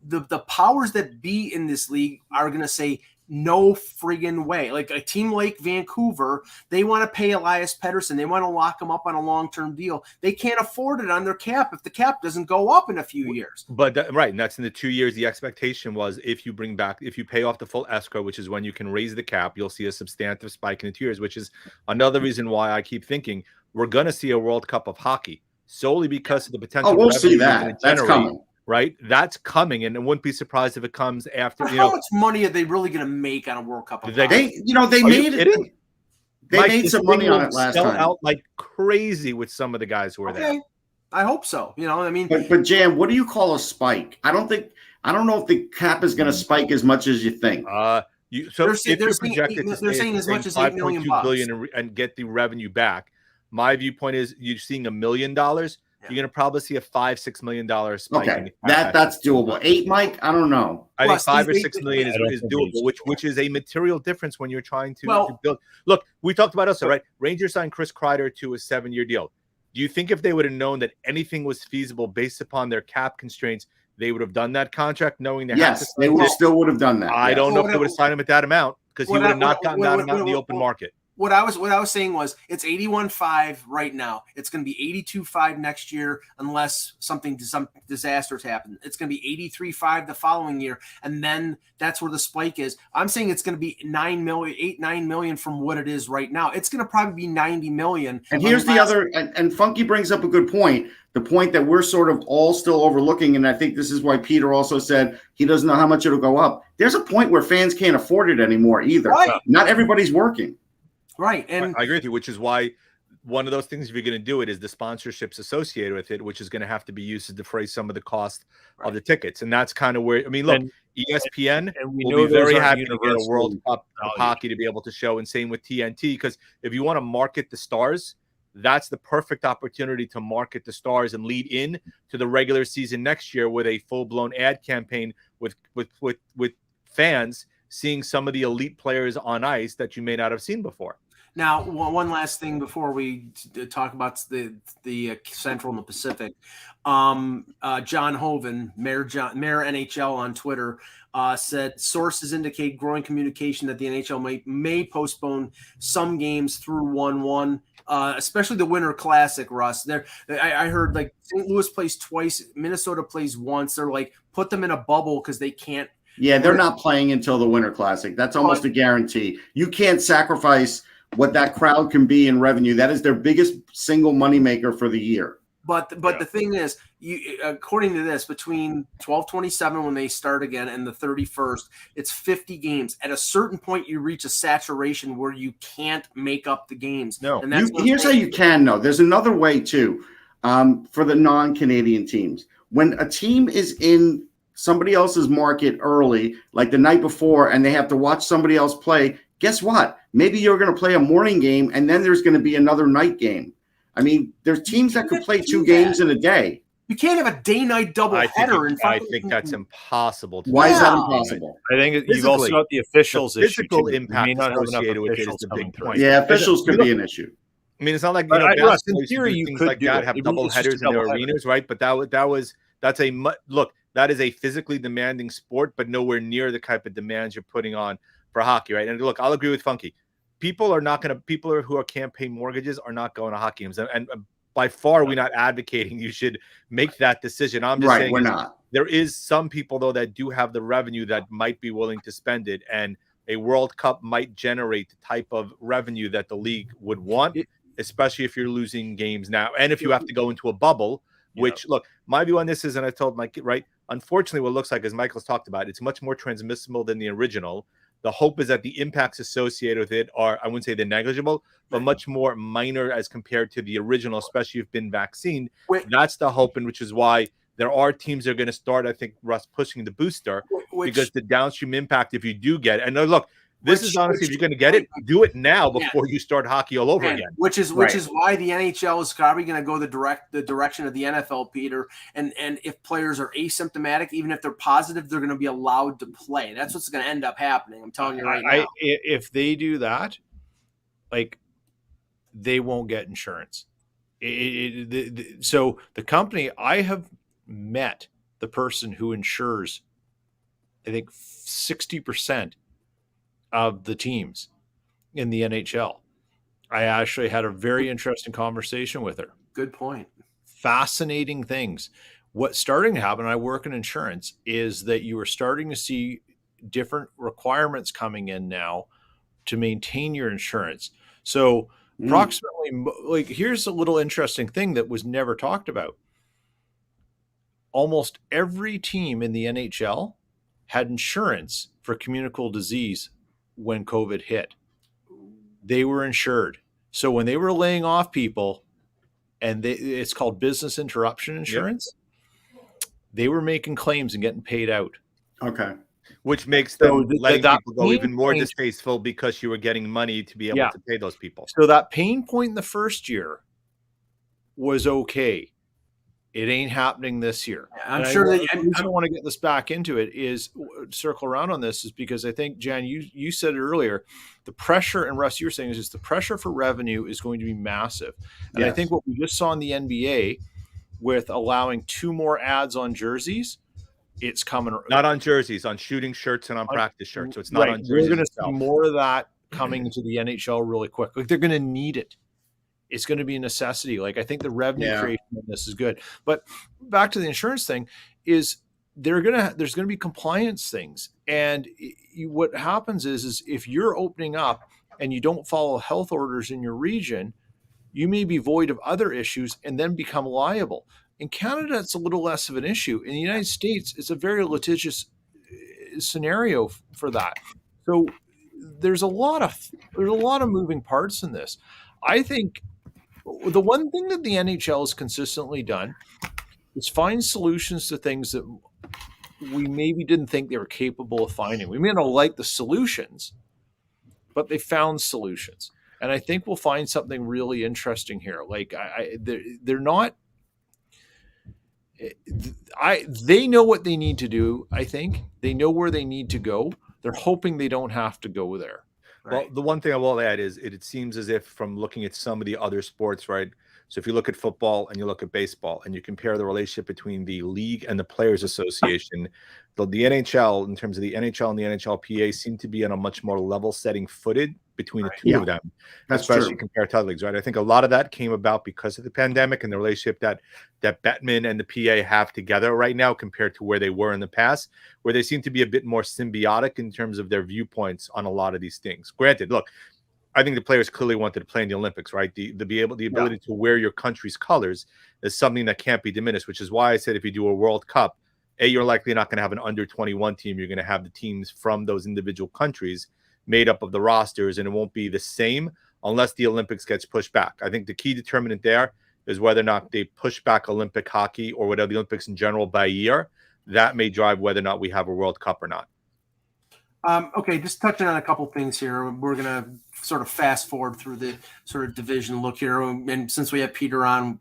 A: The powers that be in this league are going to say, no friggin' way. Like a team like Vancouver, they want to pay Elias Pettersson. They want to lock him up on a long-term deal. They can't afford it on their cap if the cap doesn't go up in a few years.
C: But right, and that's in the 2 years. The expectation was if you pay off the full escrow, which is when you can raise the cap, you'll see a substantive spike in the 2 years, which is another reason why I keep thinking we're going to see a World Cup of hockey solely because of the potential.
B: Oh, we'll see that. That's coming.
C: Right, that's coming, and it wouldn't be surprised if it comes after.
A: How much money are they really going to make on a World Cup?
B: They made it. They made some money on it last time.
C: Out like crazy with some of the guys who were there.
A: I hope so.
B: But Jan, what do you call a spike? I don't know if the cap is going to spike as much as you think.
C: They're saying
A: as much as $8 million
C: billion and get the revenue back. My viewpoint is you're seeing $1 million. You're going to probably see a $5-6 million spike.
B: Okay, that's doable. 8, Mike? I don't know.
C: I think 5 or 6 million is doable, which is a material difference when you're trying to build. Look, we talked about us, right? Rangers signed Chris Kreider to a 7-year deal. Do you think if they would have known that anything was feasible based upon their cap constraints, they would have done that contract knowing they had to?
B: Yes, they still would have done that.
C: I don't know if they would have signed him at that amount because he would have not gotten that amount in the open market.
A: What I was saying was it's 81.5 right now. It's going to be 82.5 next year unless some disasters happen. It's going to be 83.5 the following year, and then that's where the spike is. I'm saying it's going to be 9 million from what it is right now. It's going to probably be 90 million.
B: And here's the other, and Funky brings up a good point. The point that we're sort of all still overlooking, and I think this is why Peter also said he doesn't know how much it'll go up. There's a point where fans can't afford it anymore either.
A: Right.
B: Not everybody's working.
A: Right. And
C: I agree with you, which is why one of those things, if you're going to do it, is the sponsorships associated with it, which is going to have to be used to defray some of the cost of the tickets. And that's kind of where, look, ESPN will be very happy to get a World Cup of hockey to be able to show, and same with TNT, because if you want to market the stars, that's the perfect opportunity to market the stars and lead in to the regular season next year with a full-blown ad campaign with fans seeing some of the elite players on ice that you may not have seen before.
A: Now, one last thing before we talk about the Central and the Pacific. John Hoven, Mayor NHL on Twitter, said sources indicate growing communication that the NHL may postpone some games through 1/1, especially the Winter Classic, Russ. I heard like St. Louis plays twice, Minnesota plays once. They're like, put them in a bubble because they can't.
B: Yeah, they're not playing until the Winter Classic. That's almost a guarantee. You can't sacrifice what that crowd can be in revenue. That is their biggest single moneymaker for the year.
A: But the thing is, according to this, between 12/27 when they start again and the 31st, it's 50 games. At a certain point, you reach a saturation where you can't make up the games.
C: No,
A: and
B: here's how you can know. There's another way too, for the non-Canadian teams. When a team is in somebody else's market early, like the night before, and they have to watch somebody else play, guess what? Maybe you're going to play a morning game, and then there's going to be another night game. I mean, there's teams that could play 2 games in a day.
A: You can't have a day-night doubleheader.
C: I think that's impossible.
B: Why is that impossible?
D: I think you've also got the officials
C: issue. Physical impact associated with it is the big point.
B: Yeah, officials could be an issue.
C: I mean, it's not like
D: in theory you
C: things
D: could
C: like
D: do
C: that
D: it.
C: have double headers in their arenas, right? But that is a physically demanding sport, but nowhere near the type of demands you're putting on for hockey, right? And look, I'll agree with Funky. People who can't pay mortgages are not going to hockey games. And by far, we're not advocating you should make that decision. I'm just saying
B: we're not.
C: There is some people, though, that do have the revenue that might be willing to spend it. And a World Cup might generate the type of revenue that the league would want. especially if you're losing games now, and if you have to go into a bubble. Which, look, my view on this is, and I told Mike, right, unfortunately, what it looks like, as Michael's talked about, it's much more transmissible than the original. The hope is that the impacts associated with it are, I wouldn't say they're negligible, but much more minor as compared to the original, especially if you've been vaccinated. That's the hope, and which is why there are teams that are going to start, I think, Russ, pushing the booster, because the downstream impact, if you do get it, and look, this is honestly, if you're going to get it, do it now before you start hockey all over again.
A: Which is why the NHL is probably going to go the direction of the NFL, Peter. And if players are asymptomatic, even if they're positive, they're going to be allowed to play. That's what's going to end up happening. I'm telling you right now.
D: If they do that, like, they won't get insurance. So the company, I have met the person who insures, I think 60% of the teams in the NHL. I actually had a very interesting conversation with her.
A: Good point.
D: Fascinating things. What's starting to happen, I work in insurance, is that you are starting to see different requirements coming in now to maintain your insurance. So approximately, like, here's a little interesting thing that was never talked about. Almost every team in the NHL had insurance for communicable disease when COVID hit. They were insured. So when they were laying off people, and it's called business interruption insurance, they were making claims and getting paid out.
B: Okay.
C: Which makes them letting people go even more distasteful, because you were getting money to be able to pay those people.
D: So that pain point in the first year was okay. It ain't happening this year.
A: I'm sure that
D: I don't want to get this back into it, is circle around on this, is because I think, Jan, you said it earlier, the pressure, and Russ, you were saying, is the pressure for revenue is going to be massive. And I think what we just saw in the NBA with allowing 2 more ads on jerseys, it's coming.
C: Not on jerseys, on shooting shirts and on practice shirts. So it's not on jerseys.
D: We're going to see more of that coming into the NHL really quick. Like, they're going to need it. It's going to be a necessity. Like, I think the revenue creation of this is good. But back to the insurance thing, is there's going to be compliance things. And what happens is if you're opening up and you don't follow health orders in your region, you may be void of other issues and then become liable. In Canada, it's a little less of an issue. In the United States, it's a very litigious scenario for that. So there's a lot of moving parts in this. I think the one thing that the NHL has consistently done is find solutions to things that we maybe didn't think they were capable of finding. We may not like the solutions, but they found solutions. And I think we'll find something really interesting here. Like, they're not. They know what they need to do. I think they know where they need to go. They're hoping they don't have to go there.
C: Right. Well, the one thing I will add is it seems as if, from looking at some of the other sports, right? So if you look at football and you look at baseball and you compare the relationship between the league and the Players Association, the NHL, in terms of the NHL and the NHLPA, seem to be on a much more level setting footed between the two of them, especially compared to other leagues, right? I think a lot of that came about because of the pandemic and the relationship that Bettman and the PA have together right now compared to where they were in the past, where they seem to be a bit more symbiotic in terms of their viewpoints on a lot of these things. Granted, look, I think the players clearly wanted to play in the Olympics, right? The ability to wear your country's colors is something that can't be diminished, which is why I said if you do a World Cup, you're likely not going to have an under 21 team. You're going to have the teams from those individual countries made up of the rosters, and it won't be the same unless the Olympics gets pushed back. I think the key determinant there is whether or not they push back Olympic hockey or whatever the Olympics in general by a year. That may drive whether or not we have a World Cup or not.
A: Okay, just touching on a couple things here. We're going to sort of fast forward through the sort of division look here. And since we have Peter on,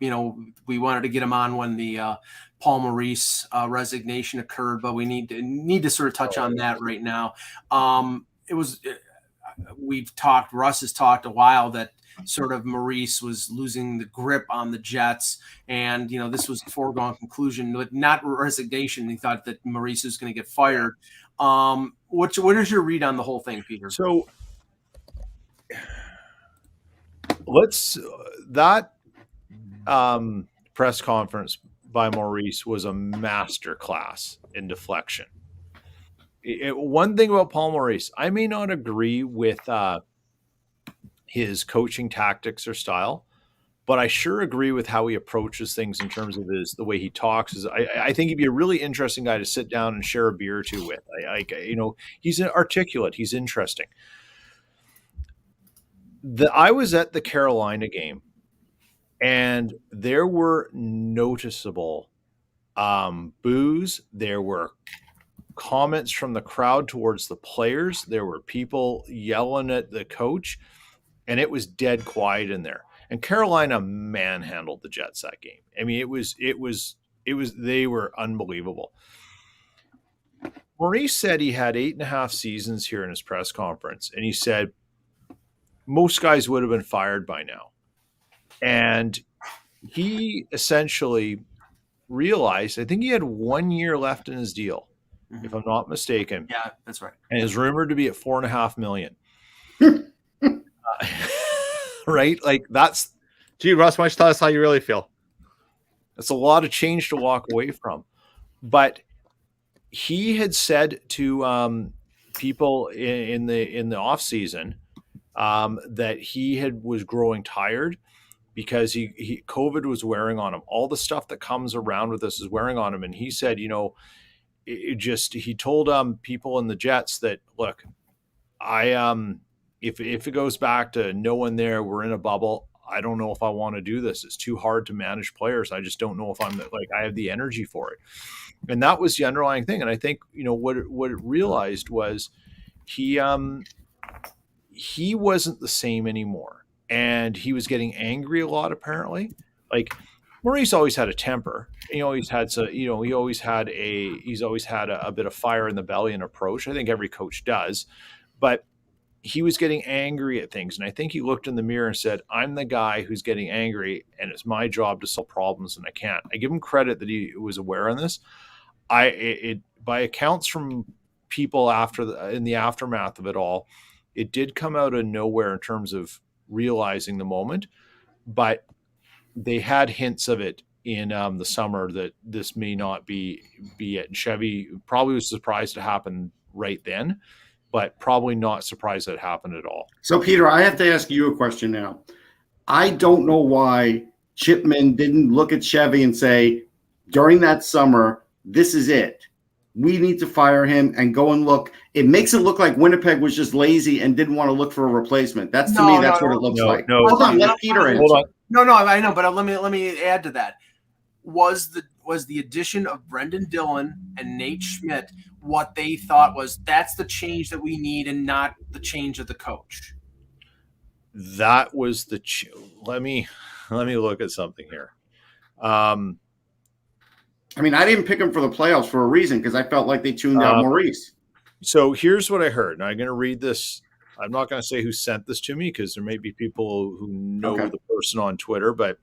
A: we wanted to get him on when the Paul Maurice resignation occurred, but we need to sort of touch on that right now. Russ has talked a while that sort of Maurice was losing the grip on the Jets, and this was a foregone conclusion, but not resignation. He thought that Maurice was going to get fired. What is your read on the whole thing, Peter?
D: So that press conference by Maurice was a master class in deflection. One thing about Paul Maurice, I may not agree with his coaching tactics or style, but I sure agree with how he approaches things in terms of the way he talks. I think he'd be a really interesting guy to sit down and share a beer or two with. He's articulate. He's interesting. I was at the Carolina game, and there were noticeable boos. There were comments from the crowd towards the players. There were people yelling at the coach, and it was dead quiet in there. And Carolina manhandled the Jets that game. I mean, they were unbelievable. Maurice said he had 8.5 seasons here in his press conference, and he said most guys would have been fired by now. And he essentially realized, I think he had 1 year left in his deal, if I'm not mistaken.
A: Yeah, that's right.
D: And is rumored to be at $4.5 million. Right? Like that's.
C: Gee, Russ, why don't you tell us how you really feel?
D: That's a lot of change to walk away from. But he had said to people in the off season that he was growing tired because he COVID was wearing on him. All the stuff that comes around with this is wearing on him. And he said, he told people in the Jets that, look, if it goes back to no one there, we're in a bubble. I don't know if I want to do this. It's too hard to manage players. I just don't know if I have the energy for it. And that was the underlying thing. And I think, what it realized was he wasn't the same anymore. And he was getting angry a lot, apparently. Like Maurice always had a temper. He's always had a bit of fire in the belly and approach. I think every coach does. But he was getting angry at things. And I think he looked in the mirror and said, I'm the guy who's getting angry, and it's my job to solve problems, and I can't. I give him credit that he was aware of this. By accounts from people in the aftermath of it all, it did come out of nowhere in terms of realizing the moment, but they had hints of it in the summer that this may not be it. And Chevy probably was surprised it happened right then, but probably not surprised that it happened at all.
B: So, Peter, I have to ask you a question now. I don't know why Chipman didn't look at Chevy and say, during that summer, this is it. We need to fire him and go and look. It makes it look like Winnipeg was just lazy and didn't want to look for a replacement. That's what it looks like.
D: Hold
B: on, let Peter answer.
D: Hold on.
A: No, I know, but let me add to that. Was the addition of Brendan Dillon and Nate Schmidt what they thought was that's the change that we need and not the change of the coach?
D: That was the let me look at something here.
B: I didn't pick him for the playoffs for a reason because I felt like they tuned out Maurice.
D: So here's what I heard. Now I'm going to read this. I'm not going to say who sent this to me because there may be people who know the person on Twitter. But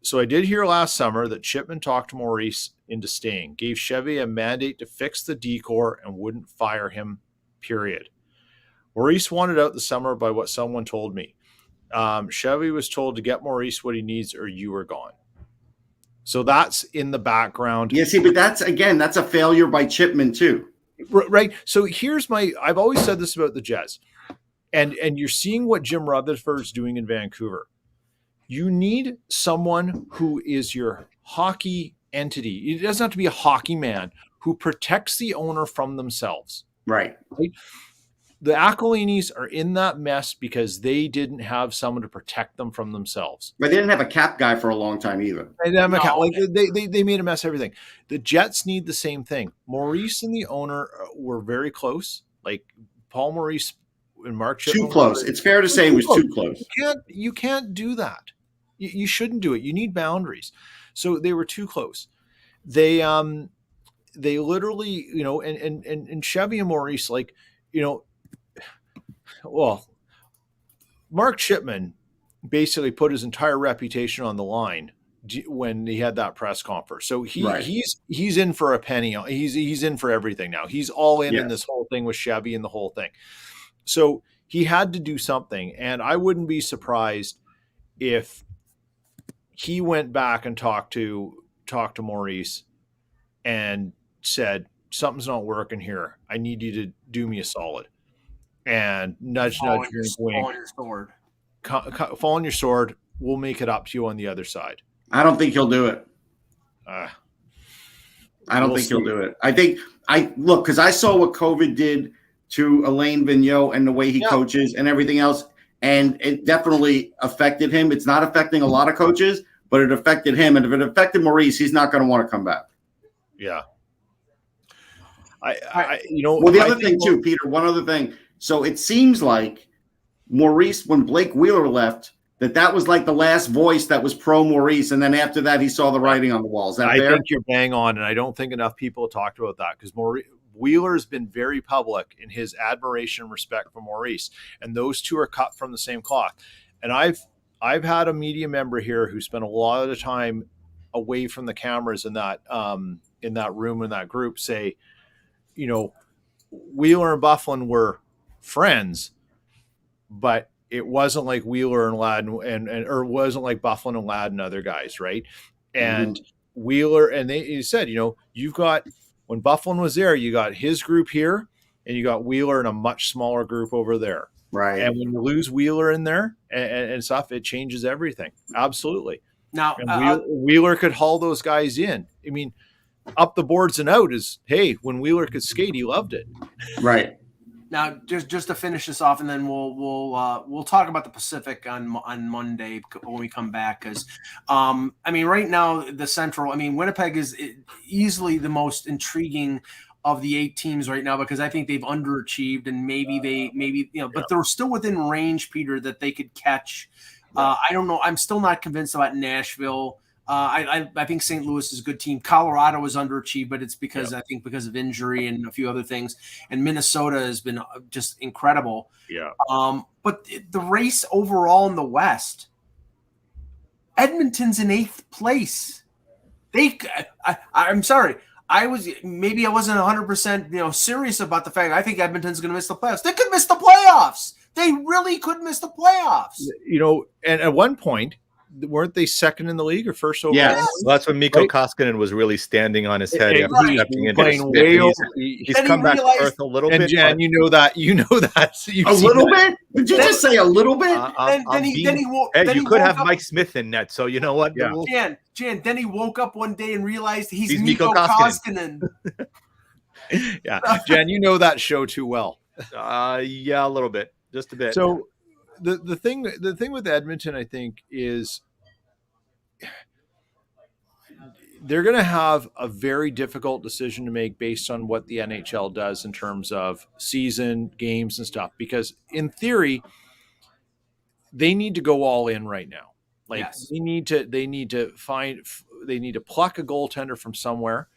D: so I did hear last summer that Chipman talked Maurice into staying, gave Chevy a mandate to fix the decor and wouldn't fire him, period. Maurice wanted out the summer by what someone told me. Chevy was told to get Maurice what he needs or you are gone. So that's in the background.
B: Yeah, see, but that's a failure by Chipman too.
D: Right. So I've always said this about the Jets. And you're seeing what Jim Rutherford's doing in Vancouver. You need someone who is your hockey entity. It doesn't have to be a hockey man who protects the owner from themselves.
B: Right?
D: The Aquilinis are in that mess because they didn't have someone to protect them from themselves.
B: But they didn't have a cap guy for a long time either.
D: They made a mess of everything. The Jets need the same thing. Maurice and the owner were very close. Like Paul Maurice and Mark Chipman.
B: Too close. It's fair to say it was too close.
D: You can't do that. You shouldn't do it. You need boundaries. So they were too close. They literally, and Chevy and Maurice, Mark Chipman basically put his entire reputation on the line when he had that press conference. So he's in for a penny. He's in for everything now. He's all in this whole thing with Chevy and the whole thing. So he had to do something. And I wouldn't be surprised if he went back and talked to Maurice and said, something's not working here. I need you to do me a solid. And nudge, wink.
A: Fall on your sword.
D: Fall on your sword. we'll make it up to you on the other side.
B: I don't think he'll do it.
D: I
B: don't think he'll do it. Look, because I saw what COVID did to Alain Vigneault and the way he coaches and everything else, and it definitely affected him. It's not affecting a lot of coaches, but it affected him. And if it affected Maurice, he's not going to want to come back.
D: Yeah.
B: The other thing too, Peter, one other thing. So it seems like Maurice, when Blake Wheeler left, that was like the last voice that was pro Maurice. And then after that, he saw the writing on the walls.
D: I think you're bang on. And I don't think enough people have talked about that, because Wheeler's been very public in his admiration and respect for Maurice. And those two are cut from the same cloth. And I've had a media member here who spent a lot of the time away from the cameras in that room, in that group, say, Wheeler and Byfuglien were friends, but it wasn't like Wheeler and Ladd or it wasn't like Byfuglien and Ladd and other guys, right? And Wheeler, and he said, you've got, when Byfuglien was there, you got his group here, and you got Wheeler in a much smaller group over there.
B: Right.
D: And when you lose Wheeler in there and stuff, it changes everything. Absolutely.
A: Now,
D: Wheeler could haul those guys in. I mean, up the boards and out is, hey, when Wheeler could skate, he loved it.
B: Right.
A: Now, just to finish this off, and then we'll talk about the Pacific on Monday when we come back. Because, right now the Central, Winnipeg is easily the most intriguing of the 8 teams right now, because I think they've underachieved, and but they're still within range, Peter, that they could catch. I don't know. I'm still not convinced about Nashville. I think St. Louis is a good team. Colorado is underachieved, but it's because because of injury and a few other things. And Minnesota has been just incredible.
D: Yeah.
A: But the race overall in the West, Edmonton's in 8th place. I'm sorry. I wasn't 100% serious about the fact I think Edmonton's going to miss the playoffs. They could miss the playoffs. They really could miss the playoffs.
D: And at one point, weren't they second in the league or first overall?
B: Yes.
C: Well, that's when Mikko Koskinen was really standing on his head after stepping into
D: the
C: He's come back to earth a little bit.
D: And Jan, you know that.
B: A little bit? Did you just say a little bit?
C: You could have Mike Smith in net, so you know what?
A: Yeah. Jan, then he woke up one day and realized he's Mikko Koskinen.
D: Yeah. Jan, you know that show too well.
C: Yeah, a little bit. Just a bit.
D: So the thing with Edmonton, I think, is they're going to have a very difficult decision to make based on what the NHL does in terms of season, games, and stuff. Because in theory, they need to go all in right now. They need to pluck a goaltender from somewhere,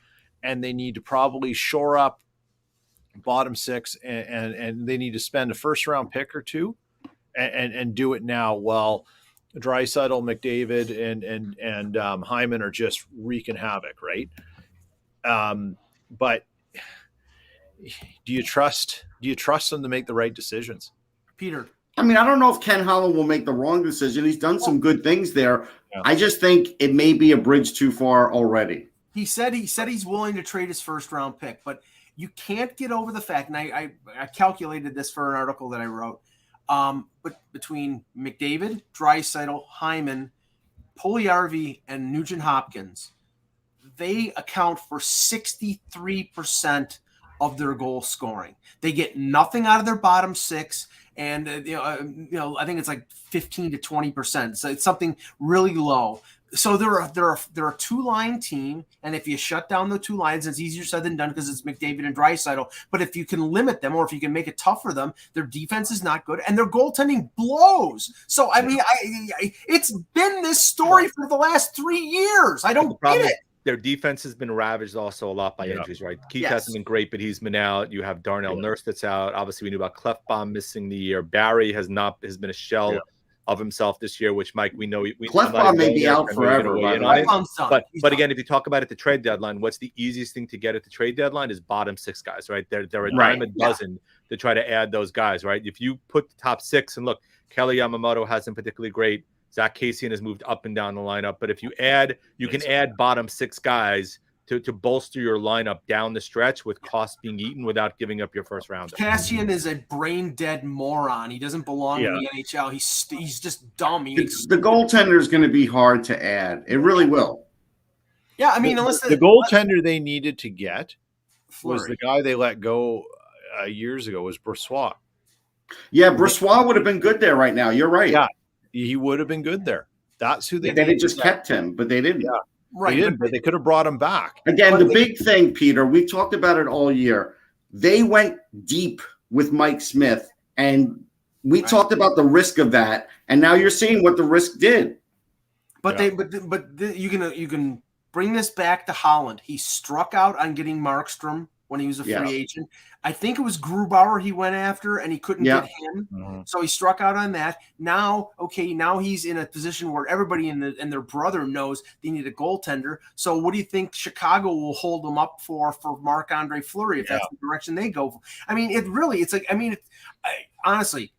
D: and they need to probably shore up bottom 6, and they need to spend a first round pick or two. And do it now while Draisaitl, McDavid, and Hyman are just wreaking havoc, right? But do you trust them to make the right decisions,
A: Peter?
B: I don't know if Ken Holland will make the wrong decision. He's done some good things there. Yeah. I just think it may be a bridge too far already.
A: He said he's willing to trade his first round pick, but you can't get over the fact, and I calculated this for an article that I wrote. But between McDavid, Draisaitl, Hyman, Puljujarvi, and Nugent Hopkins, they account for 63% of their goal scoring. They get nothing out of their bottom 6, and I think it's like 15 to 20%. So it's something really low. So they're a 2-line team, and if you shut down the 2 lines, it's easier said than done because it's McDavid and Draisaitl. But if you can limit them, or if you can make it tough for them, their defense is not good, and their goaltending blows. So it's been this story for the last 3 years. I don't get it.
C: Their defense has been ravaged also a lot by injuries, right? Keith hasn't been great, but he's been out. You have Darnell Nurse that's out. Obviously, we knew about Clefbaum missing the year. Barry has been a shell of himself this year, which Mike, we know
B: Clefbaum may be out forever.
C: But again, if you talk about it, the trade deadline, what's the easiest thing to get at the trade deadline is bottom 6 guys, right? They're a dime a dozen to try to add those guys, right? If you put the top 6, and look, Kelly Yamamoto hasn't particularly great. Zach Kassian has moved up and down the lineup, but if you can add bottom 6 guys to bolster your lineup down the stretch with costs being eaten without giving up your first rounder.
A: Cassian is a brain dead moron. He doesn't belong in the NHL. He's just dumb.
B: The goaltender is going to be hard to add. It really will.
A: Yeah, I mean, unless
D: the goaltender they needed to get
A: Fleury
D: was the guy they let go years ago was Brossoit.
B: Yeah, Brossoit would have been good there right now. You're right.
D: Yeah, he would have been good there. That's who they
B: just kept him, but they didn't.
D: Yeah.
A: Right,
D: they did, but they could have brought him back.
B: Again, the big thing, Peter, we talked about it all year. They went deep with Mike Smith, and we talked about the risk of that, and now you're seeing what the risk did.
A: But you can bring this back to Holland. He struck out on getting Markstrom when he was a free agent. I think it was Grubauer he went after, and he couldn't get him. Mm-hmm. So he struck out on that. Now he's in a position where everybody and their brother knows they need a goaltender. So what do you think Chicago will hold them up for Marc-Andre Fleury if that's the direction they go? I mean, honestly,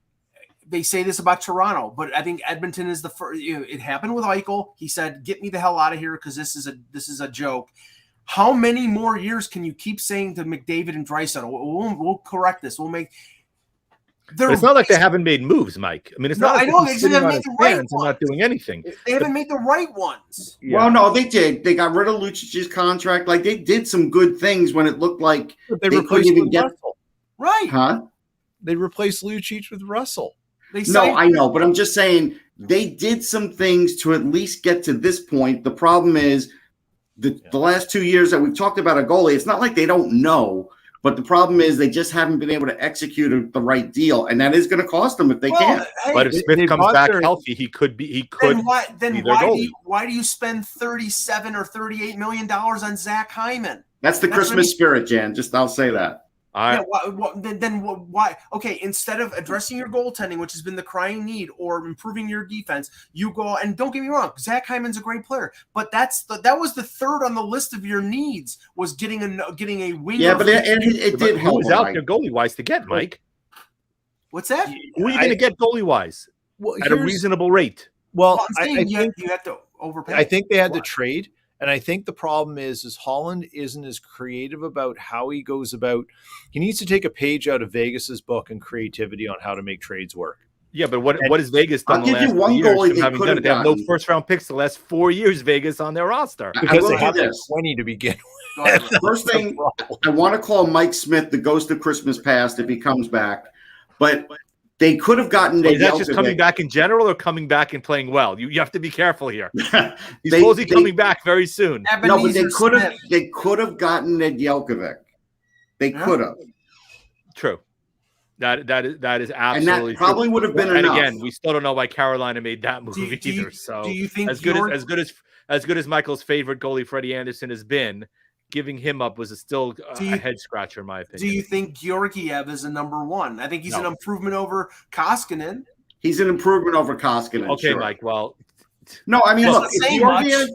A: they say this about Toronto, but I think Edmonton is the first. It happened with Eichel. He said, "Get me the hell out of here because this is a joke." How many more years can you keep saying to McDavid and Draisaitl, we'll correct this. We'll make.
C: But it's not like they haven't made moves, Mike. I mean, it's not like
A: they haven't made the right ones.
C: And not doing anything.
A: They haven't made the right ones.
B: Yeah. Well, no, they did. They got rid of Lucic's contract. Like they did some good things when it looked like
D: they couldn't even get
A: Russell. Right?
B: Huh?
D: They replaced Lucic with Russell.
B: No, I know, but I'm just saying they did some things to at least get to this point. The problem is the last 2 years that we've talked about a goalie, it's not like they don't know, but the problem is they just haven't been able to execute the right deal, and that is going to cost them if they can't.
C: Hey, but if Smith comes back healthy, he could.
A: Then why do you spend $37 or $38 million on Zach Hyman?
B: That's the Christmas spirit, Jan. I'll say that.
A: Why? Okay, instead of addressing your goaltending, which has been the crying need, or improving your defense, you go and don't get me wrong, Zach Hyman's a great player, but that was the third on the list of your needs was getting a winger.
B: Yeah, but it did help.
C: Who was out there goalie wise to get, Mike?
A: What's that?
C: Who are you going to get goalie wise at a reasonable rate?
D: Well,
A: I think you have to overpay.
D: I think they had to trade. And I think the problem is Holland isn't as creative about how he goes about. He needs to take a page out of Vegas's book and creativity on how to make trades work.
C: Yeah, but what has Vegas done the last 2 years? They have no first-round picks the last 4 years, Vegas, on their roster.
D: Because they have 20 to begin with.
B: First thing, I want to call Mike Smith the ghost of Christmas past if he comes back. But they could have gotten.
C: Is that just coming back in general or coming back and playing well? You have to be careful here. He's supposedly coming back very soon.
B: No, but they could have gotten Nedeljkovic. They could have.
C: True. That is absolutely
B: and that probably
C: true.
B: Would have been
C: and
B: enough.
C: Again, we still don't know why Carolina made that move either. So
A: do you think
C: as good as Michael's favorite goalie Freddie Anderson has been, giving him up was still a head scratcher, in my opinion.
A: Do you think Georgiev is a number one? I think he's an improvement over Koskinen.
B: He's an improvement over Koskinen.
C: Okay,
B: sure.
C: Mike. Well,
B: no, I mean, look, if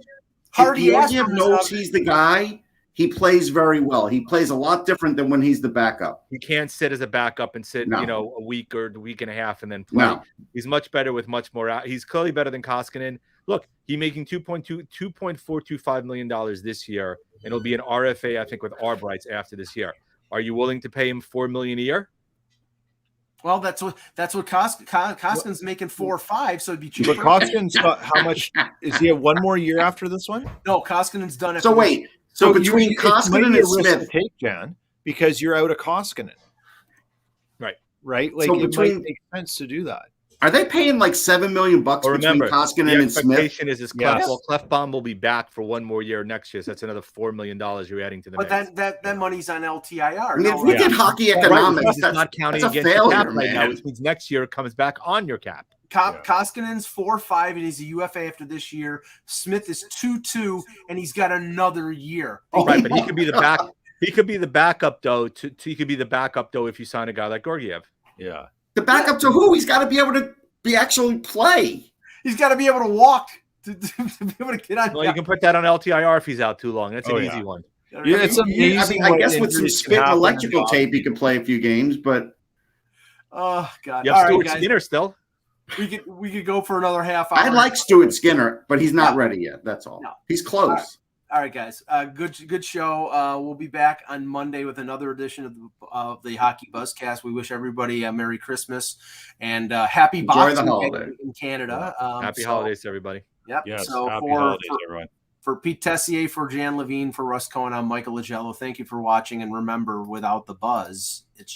B: Georgiev knows he's the guy, he plays very well. He plays a lot different than when he's the backup.
C: He can't sit as a backup and sit, a week or a week and a half and then play.
B: No.
C: He's much better with much more out. He's clearly better than Koskinen. Look, he's making $2.425 million this year, and it'll be an RFA, I think, with arb rights after this year. Are you willing to pay him $4 million a year?
A: Well, that's what Koskinen's making 4 or 5, so it'd be cheaper.
D: But Koskinen's got how much? Is he have one more year after this one?
A: No, Koskinen's done it.
B: So wait. So between Koskinen and Smith,
D: take Jan, because you're out of Koskinen, right? Like it might make sense to do that.
B: Are they paying like $7 million between Koskinen and Smith?
C: The expectation is Clefbaum will be back for 1 more year next year. So that's another $4 million you're adding to the mix.
A: But that money's on LTIR.
B: I mean, if we did hockey economics, that's
C: not counting
B: that's
C: against
B: a failure,
C: your cap right
B: man.
C: now, which means next year it comes back on your cap.
A: Koskinen's 4-5 and he's a UFA after this year. Smith is 2-2 and he's got another year.
C: Right, but he could be the back. He could be the backup though. He could be the backup though if you sign a guy like Georgiev.
D: Yeah.
B: The backup to who? He's got to be able to actually play.
A: He's got to be able to walk to be able to get on.
C: Well, you can put that on LTIR if he's out too long. That's an easy one.
D: Yeah, it's amazing.
B: I guess with some spit and electrical tape, he could play a few games, but
A: oh god,
C: you have Stuart Skinner still.
A: We could go for another half hour.
B: I like Stuart Skinner, but he's not ready yet. That's all. No. He's close.
A: All right, guys. Good show. We'll be back on Monday with another edition of the Hockey Buzzcast. We wish everybody a Merry Christmas and happy Boxing Day in Canada.
C: Happy holidays to everybody.
A: Yep.
D: Yes,
A: so
D: happy holidays, everyone.
A: For Pete Tessier, for Jan Levine, for Russ Cohen, I'm Michael Lagello. Thank you for watching. And remember, without the buzz, it's